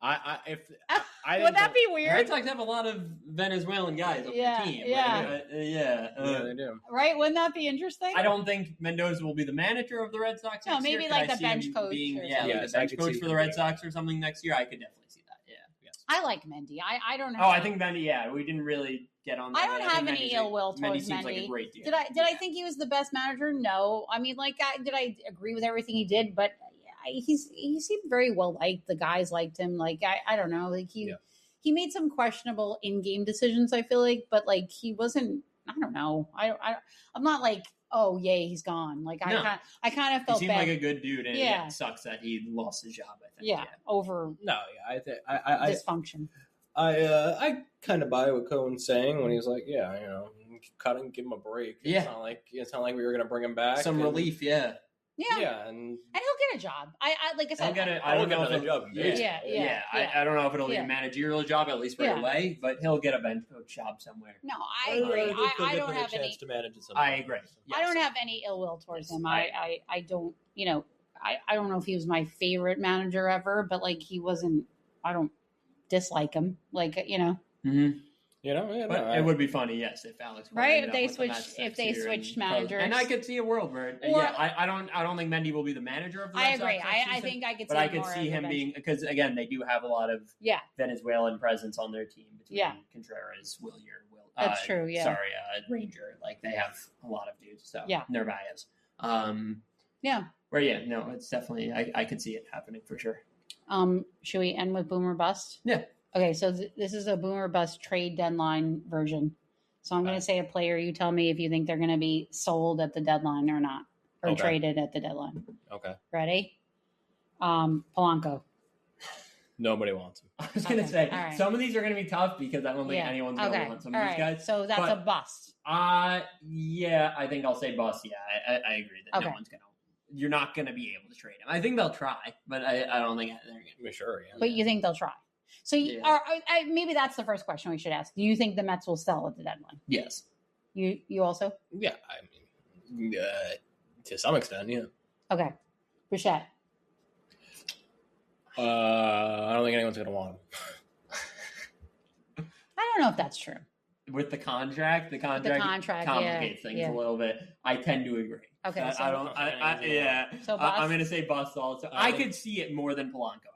would that be weird? Red Sox have a lot of Venezuelan guys on their team. They do. Right? Wouldn't that be interesting? I don't think Mendoza will be the manager of the Red Sox. No, maybe like the bench coach. The bench coach for the Red Sox or something next year. I could definitely see that. Yeah. Yes. I like Mendy. I don't have. I think Mendy. Yeah, we didn't really get on that. I don't have any ill will towards Mendy. Seems like a great deal. Did I think he was the best manager? No. I mean, did I agree with everything he did? But he seemed very well liked. The guys liked him. I don't know. He made some questionable in-game decisions, I feel like, but he wasn't. I don't know. I'm not like, oh yay, he's gone. I kind of felt he seemed bad. Like a good dude, and it sucks that he lost his job. I think. Over. No, I dysfunction. I kind of buy what Cohen's saying when he's like, cut him, give him a break. It's not like we were going to bring him back. Some relief, Yeah, and he'll get a job. Like I said, I don't know if another job. I don't know if it'll be a managerial job at least right away, but he'll get a bench coach job somewhere. No, I agree. I don't have any. To manage it I agree. Yes. I don't have any ill will towards him. I don't. I don't know if he was my favorite manager ever, but he wasn't. I don't dislike him. Mm-hmm. It would be funny, yes, if Alex if they switched managers, and I could see a world where I don't think Mendy will be the of the Red Sox. I agree. I think I could, but I could see him being because again they do have a lot of Venezuelan presence on their team between Contreras, that's true. Yeah, sorry, Ranger. They have a lot of dudes. So Narvaez. It's definitely I could see it happening for sure. Should we end with Boomer Bust? Yeah. Okay, so this is a Boomer Bust trade deadline version. So I'm going to say a player. You tell me if you think they're going to be sold at the deadline or not, or traded at the deadline. Okay. Ready? Polanco. Nobody wants him. I was going to say some of these are going to be tough because I don't think anyone's going to want some of these guys. So that's a bust. I think I'll say bust. Yeah, I agree that no one's going to. You're not going to be able to trade him. I think they'll try, but I don't think they're going to be sure. Yeah. But you think they'll try? So maybe that's the first question we should ask. Do you think the Mets will sell at the deadline? Yes. You also? Yeah, I mean, to some extent, yeah. Okay. Bichette. I don't think anyone's going to want him. I don't know if that's true. With the contract complicates things a little bit. I tend to agree. Okay. So So I'm going to say bust also. I could see it more than Polanco.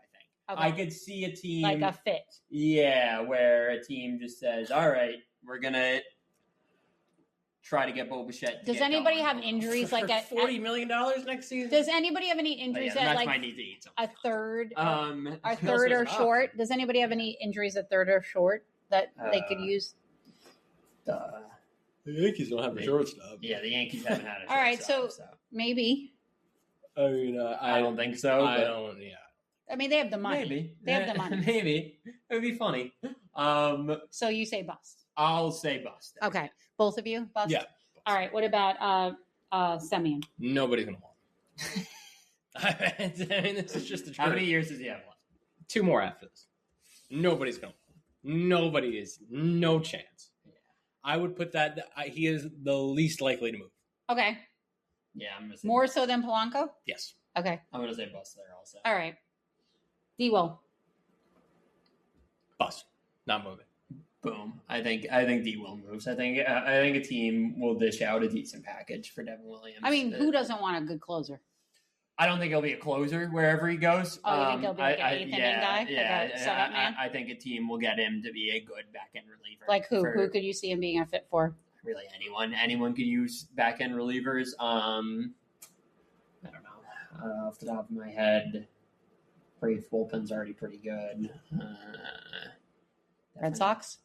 Okay. I could see a team like a fit. Yeah, where a team just says, "All right, we're gonna try to get Bo Bichette." Does anybody have injuries for $40 million next season? Does anybody have any injuries that might need to eat a third, a third or short? Does anybody have any injuries at third or short that they could use? The Yankees don't have a shortstop. Yeah, the Yankees haven't had a shortstop. All right, so maybe. I mean, I don't think so. I don't. Yeah. I mean, they have the money. Maybe. They have the money. Maybe. It would be funny. So you say bust. I'll say bust. Okay. Both of you? Bust? Yeah. All right. What about Semien? Nobody's going to want him. I mean, this is just the truth. How many years does he have left? 2 more after this. Nobody's going to want him. Nobody is. No chance. Yeah. I would put that. He is the least likely to move. Okay. Yeah. I'm going to say more so than Polanco? Yes. Okay. I'm going to say bust there also. All right. D-Will. Bust. Not moving. Boom. I think D Will moves. I think a team will dish out a decent package for Devin Williams. I mean, who doesn't want a good closer? I don't think he'll be a closer wherever he goes. Oh, you think he'll be like an eighth inning guy? Yeah, like a setup man? I think a team will get him to be a good back end reliever. Like who? Who could you see him being a fit for? Really, anyone could use back end relievers. I don't know. Off the top of my head, Braves bullpen's already pretty good. Red Sox?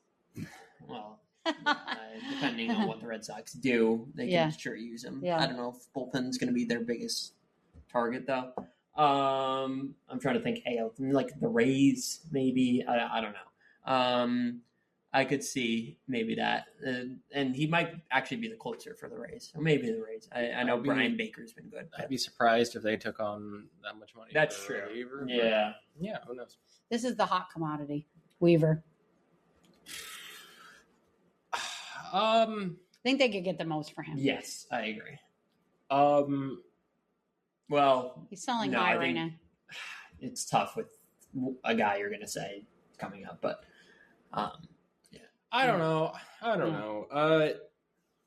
Well, depending on what the Red Sox do, they can sure use him. Yeah. I don't know if bullpen's going to be their biggest target, though. I'm trying to think. Like the Rays, maybe. I don't know. I could see maybe that, and he might actually be the closer for the Rays. Or maybe the Rays. I know Brian Baker's been good. I'd be surprised if they took on that much money. That's true. Reliever, yeah. Who knows? This is the hot commodity, Weaver. I think they could get the most for him. Yes, I agree. Well, he's selling high right now. It's tough with a guy you're going to say coming up, but I don't know.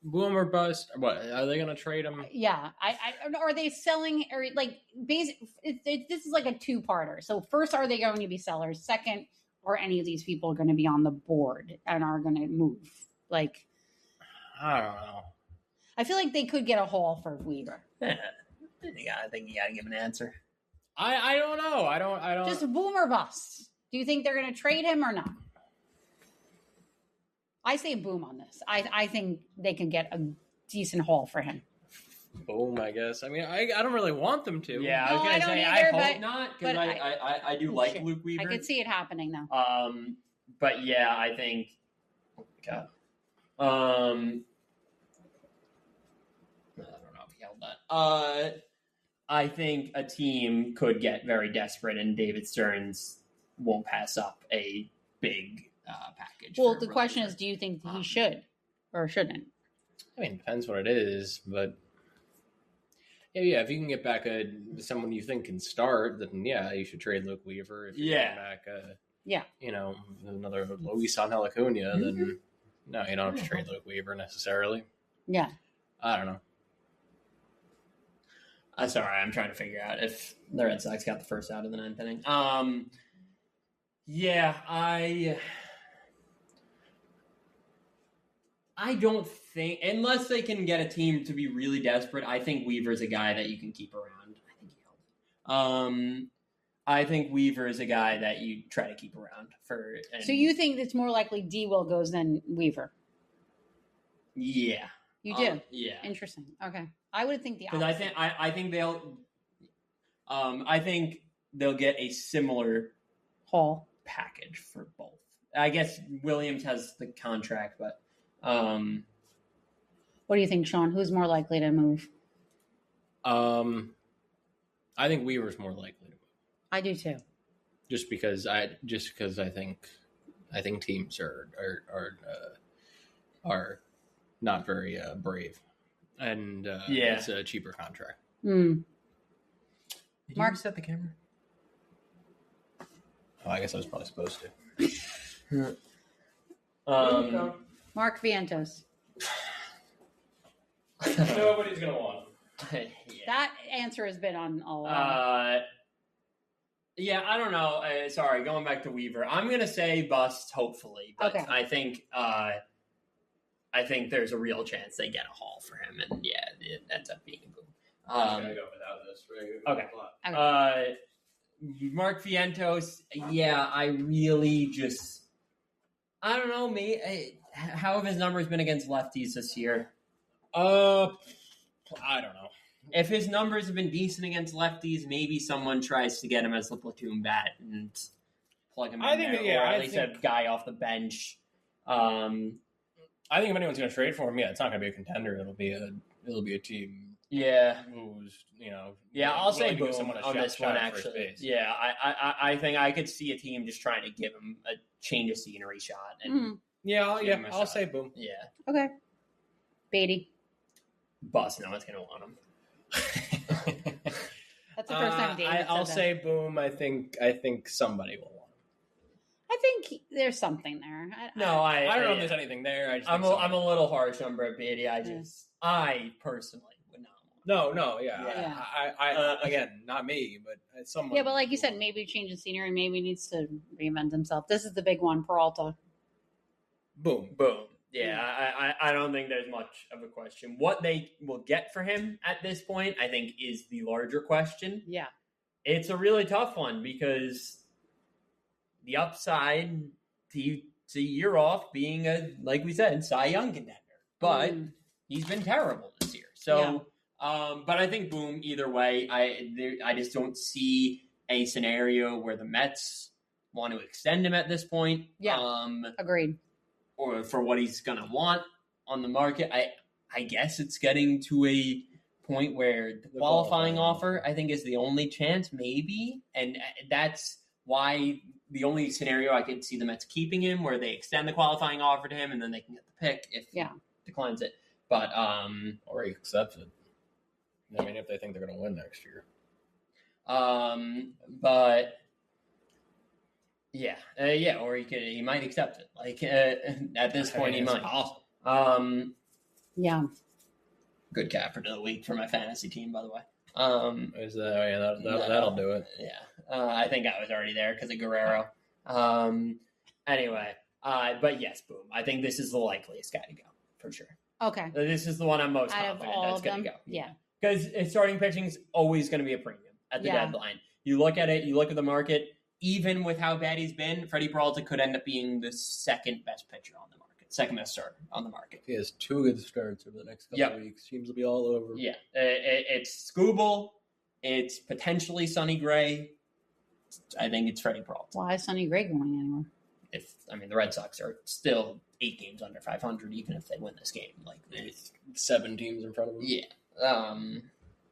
Boom or bust. What are they going to trade him? Yeah, are they selling or like basic? This is like a two-parter. So first, are they going to be sellers? Second, are any of these people going to be on the board and are going to move? Like, I don't know. I feel like they could get a haul for Weaver. I think you got to give an answer. I don't know. I don't. Just boom or bust. Do you think they're going to trade him or not? I say boom on this. I think they can get a decent haul for him. Boom, I guess. I mean, I don't really want them to. Yeah, I was going to say, I hope not, because I do like Luke Weaver. I could see it happening, though. But yeah, I think... Oh, my God. I don't know if he held that. I think a team could get very desperate, and David Stearns won't pass up a big package. Well, the question is, do you think he should or shouldn't? I mean, it depends what it is, but yeah, if you can get back someone you think can start, then yeah, you should trade Luke Weaver. If you get back another Luis Angel Acuna, then no, you don't have to trade Luke Weaver necessarily. Yeah. I don't know. Sorry, I'm trying to figure out if the Red Sox got the first out of the ninth inning. Yeah, I don't think, unless they can get a team to be really desperate, I think Weaver's a guy that you can keep around. I think Weaver is a guy that you try to keep around for. So you think it's more likely D Will goes than Weaver? Yeah. You do? Yeah. Interesting. Okay. I would think the opposite. Because I think they'll get a similar haul package for both. I guess Williams has the contract, but what do you think, Sean? Who's more likely to move? I think Weaver's more likely to move. I do too. Just because I think teams are not very brave, and it's a cheaper contract. Mm. Did Mark, you set the camera? Oh, I guess I was probably supposed to. Mark Vientos. Nobody's gonna want him. That answer has been on a lot. Yeah, I don't know. Sorry, going back to Weaver, I'm gonna say bust. Hopefully, but okay. I think there's a real chance they get a haul for him, and yeah, it ends up being a boom. I'm gonna go without this. Okay. Mark Vientos. Yeah, I really just. I don't know. How have his numbers been against lefties this year? I don't know. If his numbers have been decent against lefties, maybe someone tries to get him as the platoon bat and plug him in there, or at least a guy off the bench. I think if anyone's going to trade for him, it's not going to be a contender. It'll be a team. Yeah. Who's I'll say boom on this one. Actually, yeah, I think I could see a team just trying to give him a change of scenery shot. And I'll say boom. Yeah. Okay. Beatty. Bust. No one's going to want him. That's the first time David I'll say boom. I think somebody will want I think there's something there. I don't know if there's anything there. I'm a little harsh on Brett Beatty. I personally would not. I again, not me, but someone. Yeah, but like you said, maybe change the scenery. Maybe he needs to reinvent himself. This is the big one, Peralta. Boom. Yeah, I don't think there's much of a question. What they will get for him at this point, I think, is the larger question. Yeah. It's a really tough one because the upside to a year off being like we said, Cy Young contender. But he's been terrible this year. So, but I think Boom, either way, I just don't see a scenario where the Mets want to extend him at this point. Yeah. Agreed. Or for what he's going to want on the market. I guess it's getting to a point where the qualifying offer, I think, is the only chance, maybe. And that's why the only scenario I could see the Mets keeping him, where they extend the qualifying offer to him and then they can get the pick if he declines it. But or he accepts it. I mean, if they think they're going to win next year. But or he might accept it. Like at this point, he might. Awesome. Good capper of the week for my fantasy team, by the way. That'll do it. Yeah, I think I was already there because of Guerrero. Anyway, but yes, Boom. I think this is the likeliest guy to go for sure. Okay. This is the one I'm most confident that's going to go. Yeah. Because starting pitching is always going to be a premium at the deadline. You look at it, you look at the market, even with how bad he's been, Freddie Peralta could end up being the second best pitcher on the market, second best starter on the market. He has 2 good starts over the next couple of weeks. Seems to be all over. Yeah. It's Scooble. It's potentially Sonny Gray. I think it's Freddie Peralta. Why is Sonny Gray going anywhere? The Red Sox are still 8 games under 500, even if they win this game. Like there's 7 teams in front of them. Yeah.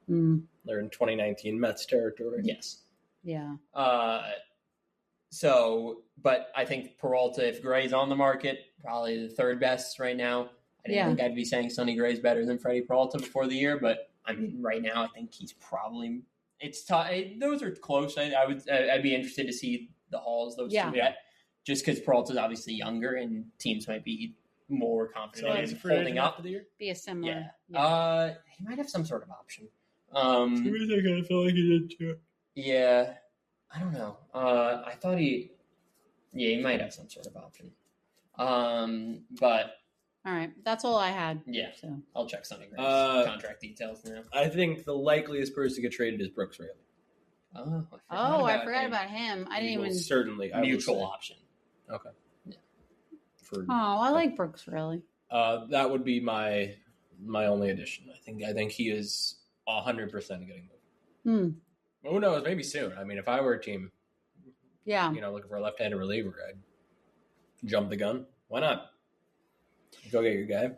They're in 2019 Mets territory. Yes. Yeah. But I think Peralta, if Gray's on the market, probably the third best right now. I didn't think I'd be saying Sonny Gray's better than Freddie Peralta before the year, but I mean, right now I think he's probably. It's tough. Those are close. I'd be interested to see the hauls those two get, just because Peralta's obviously younger and teams might be more confident in holding up. Be a similar. Yeah. He might have some sort of option. I feel like he did too. Yeah, I don't know. I thought he might have some sort of option. But all right, that's all I had. Yeah, so I'll check Sonny Gray's contract details now. I think the likeliest person to get traded is Brooks Raley. I forgot about him. I didn't even certainly mutual option. Okay. Yeah. I like Brooks Raley. That would be my only addition. I think he is 100% getting moved. Who knows? Maybe soon. I mean, if I were a team, looking for a left-handed reliever, I'd jump the gun. Why not? Go get your guy.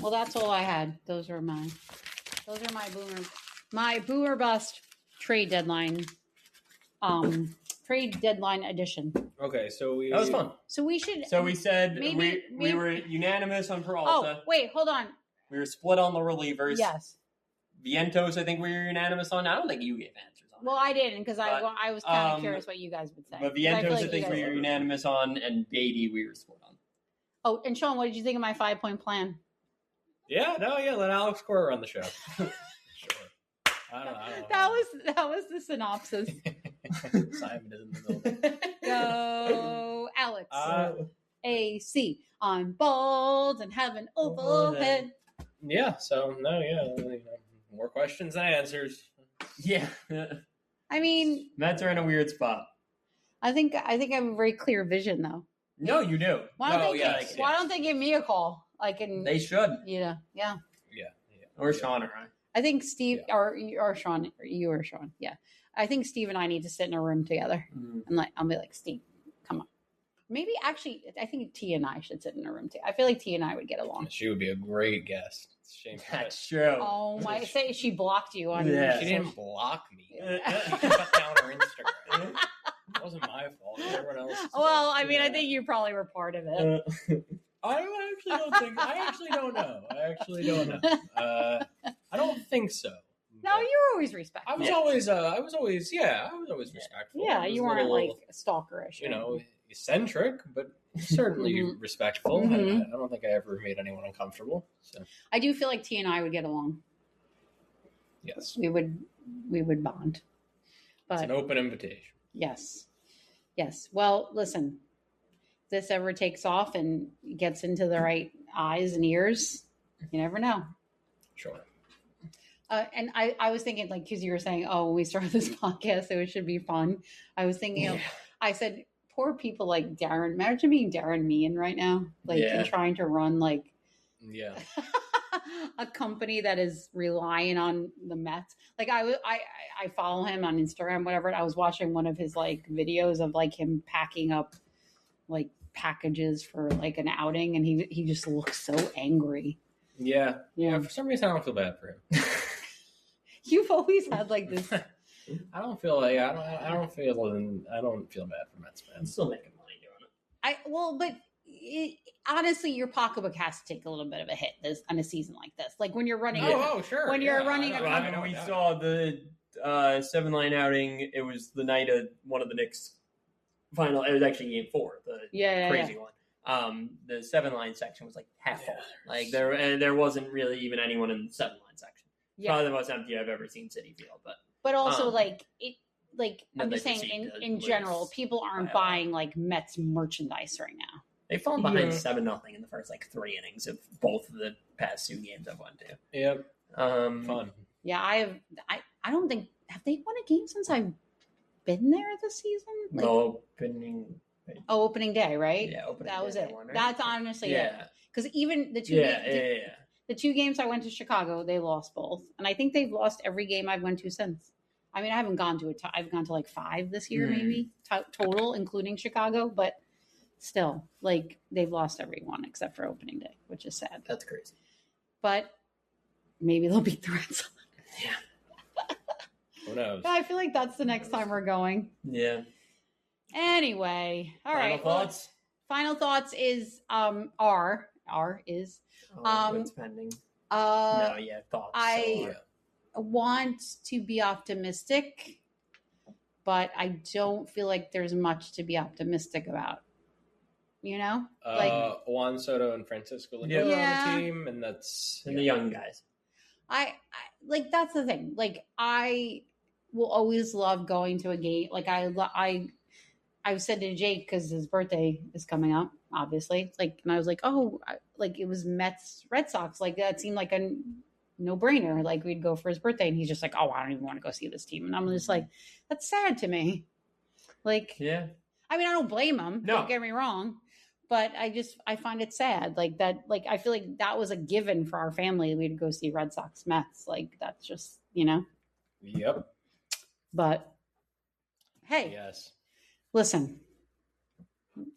Well, that's all I had. Those are my boomer bust trade deadline. Trade deadline edition. Okay, so that was fun. So we should. So we said we were unanimous on Peralta. Oh, wait, hold on. We were split on the relievers. Yes. Vientos, I think we were unanimous on. I don't think you gave answers on. Well, I didn't because I was kind of curious what you guys would say. But Vientos, I think we were unanimous on, and Beatty, we were split on. Oh, and Sean, what did you think of my 5-point plan? Let Alex Cora run the show. Sure. I don't know. That was the synopsis. Simon is in the building. Go, Alex. AC. I'm bald and have an oval head. Yeah. So more questions than answers. Yeah. I mean, Mets are in a weird spot. I think I have a very clear vision, though. No, you do. Why don't they give me a call? They should. Yeah. Or Sean or I. I think Steve or Sean, or you or Sean. Yeah. I think Steve and I need to sit in a room together. And I'll be like, Steve, come on. Maybe actually, I think T and I should sit in a room together. I feel like T and I would get along. She would be a great guest. That's true. Oh my! Say she blocked you on. Yeah. She didn't block me. She cut down her Instagram. It wasn't my fault. Everyone else. Well, I mean, I think you probably were part of it. I actually don't know. I don't think so. No, you were always respectful. I was always respectful. Yeah, you weren't like stalkerish. You eccentric, but certainly respectful. Mhm. I don't think I ever made anyone uncomfortable. So I do feel like T and I would get along. yes, We would bond. But it's an open invitation. yes. Well, listen, if this ever takes off and gets into the right eyes and ears, you never know. Sure. And I was thinking, like, because you were saying, oh, when we started this podcast, so it should be fun. I was thinking of, I said, poor people like Darren. Imagine being Darren Meehan right now, like, and trying to run, like, a company that is relying on the Mets. Like, I follow him on Instagram, whatever. And I was watching one of his, like, videos of, like, him packing up, like, packages for, like, an outing. And he just looks so angry. Yeah. For some reason, I don't feel bad for him. You've always had like this. I don't feel bad for Mets fans. I'm still making money doing it. But honestly, your pocketbook has to take a little bit of a hit on a season like this. Like when you're running. Sure. When you're running we saw the 7-line outing. It was the night of one of the Knicks final. It was actually game 4. The crazy one. The 7-line section was like half full. Like there wasn't really even anyone in the 7-line section. Probably the most empty I've ever seen Citi Field, but also I'm just saying in general, people aren't buying like Mets merchandise right now. They've fallen behind 7-0 in the first like 3 innings of both of the past 2 games I've went to. Yep. Fun. Yeah, I don't think have they won a game since I've been there this season. Like, opening day, right? Yeah, opening that day was it. One, right? That's honestly it. Because even the 2 the 2 games I went to Chicago, they lost both, and I think they've lost every game I've went to since. I mean, I haven't gone to I've gone to like 5 this year, maybe total, including Chicago, but still, like they've lost every one except for opening day, which is sad. That's crazy. But maybe they'll beat the Red Sox. Yeah. Who knows? I feel like that's the next time we're going. Yeah. Anyway, all right. Final thoughts is what's pending? Thoughts. I want to be optimistic, but I don't feel like there's much to be optimistic about. You know, like Juan Soto and Francisco Lindor on the team, and that's the young guys. I like that's the thing. Like I will always love going to a game. Like I've said to Jake because his birthday is coming up, obviously. Like, and I was like, like it was Mets Red Sox. Like that seemed like a no-brainer. Like we'd go for his birthday, and he's just like, I don't even want to go see this team. And I'm just like, that's sad to me. Like, I mean, I don't blame him. No. Don't get me wrong, but I find it sad. Like that. Like I feel like that was a given for our family. We'd go see Red Sox Mets. Like that's just Yep. But hey. Yes. Listen,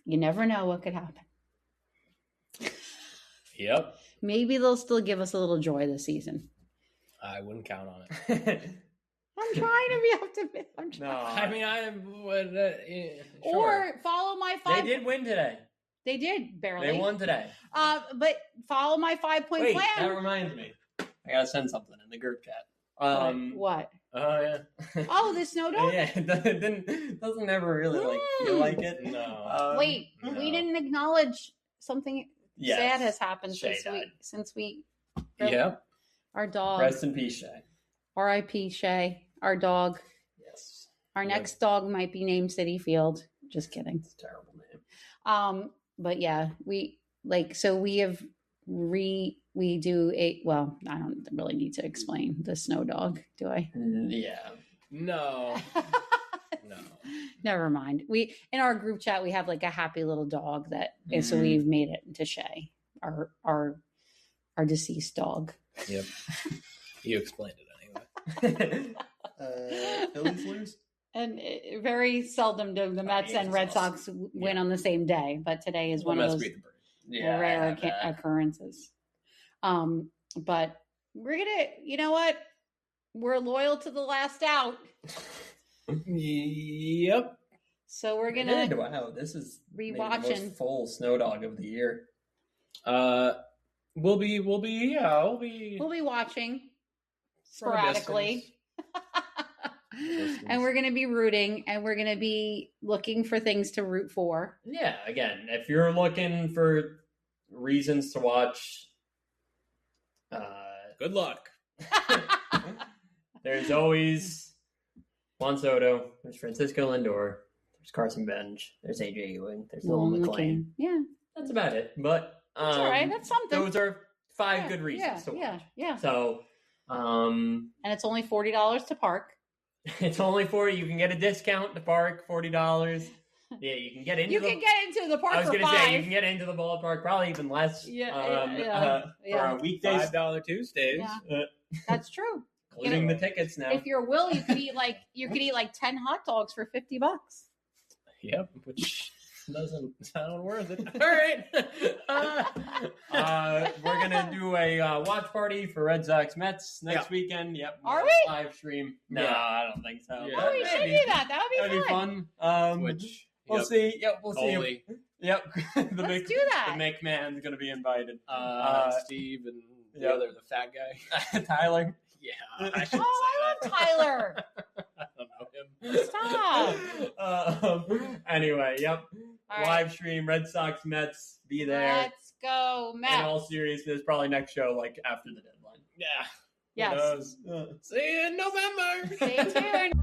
you never know what could happen. Yep. Maybe they'll still give us a little joy this season. I wouldn't count on it. I'm trying to be optimistic. No, I mean, sure. Or follow my 5. They did win today. They did, barely. They won today. But follow my 5-point plan. That reminds me. I gotta send something in the group chat. What? Oh yeah. The snow dog. Yeah, it doesn't ever really feel like it. No. Wait, we didn't acknowledge something sad has happened since we. Yep. Our dog. Rest in peace, Shay. R.I.P. Shay. Our dog. Yes. Our next dog might be named Citi Field. Just kidding. It's a terrible name. But yeah, we have we do I don't really need to explain the snow dog, do I? Yeah. No. No. Never mind. We in our group chat we have like a happy little dog and so we've made it into Shay, our deceased dog. Yep. You explained it anyway. Phillies lose? And very seldom do the Mets and Red Sox win on the same day, but today is one of those rare occurrences. But we're gonna, you know what? We're loyal to the last out. Yep. So we're gonna. Wow, this is rewatching the most full snow dog of the year. We'll be watching sporadically. And we're going to be rooting, and we're going to be looking for things to root for. Yeah, again, if you're looking for reasons to watch, good luck. There's always Juan Soto, there's Francisco Lindor, there's Carson Bench, there's AJ Ewing, there's Nolan McLean. Yeah. That's about it. But that's all right. That's something. Those are 5 good reasons to watch. Yeah. So, and it's only $40 to park. It's only you can get a discount to park, $40. Yeah, you can get into you can get into the park for $5. I was going to say, you can get into the ballpark probably even less. For weekdays. $5 Tuesdays. Yeah. That's true. Including the tickets now. If you're Will, you could eat like 10 hot dogs for $50. Yep, which doesn't sound worth it. All right. We're gonna do a watch party for Red Sox Mets next weekend. Yep. Are we? Live stream. No, I don't think so. Yeah. Oh, we should do that. That'd be fun. Which we'll see. Yep, we'll Coley. see. Yep. Let's do that. The McMahon's gonna be invited. Steve and the fat guy. Tyler. Yeah. I love Tyler. I don't know him. Stop. Anyway, yep. All right. Live stream, Red Sox Mets, be there. Let's go, Mets. In all seriousness, probably next show, like after the deadline. Yeah. Yes. See you in November. Stay tuned.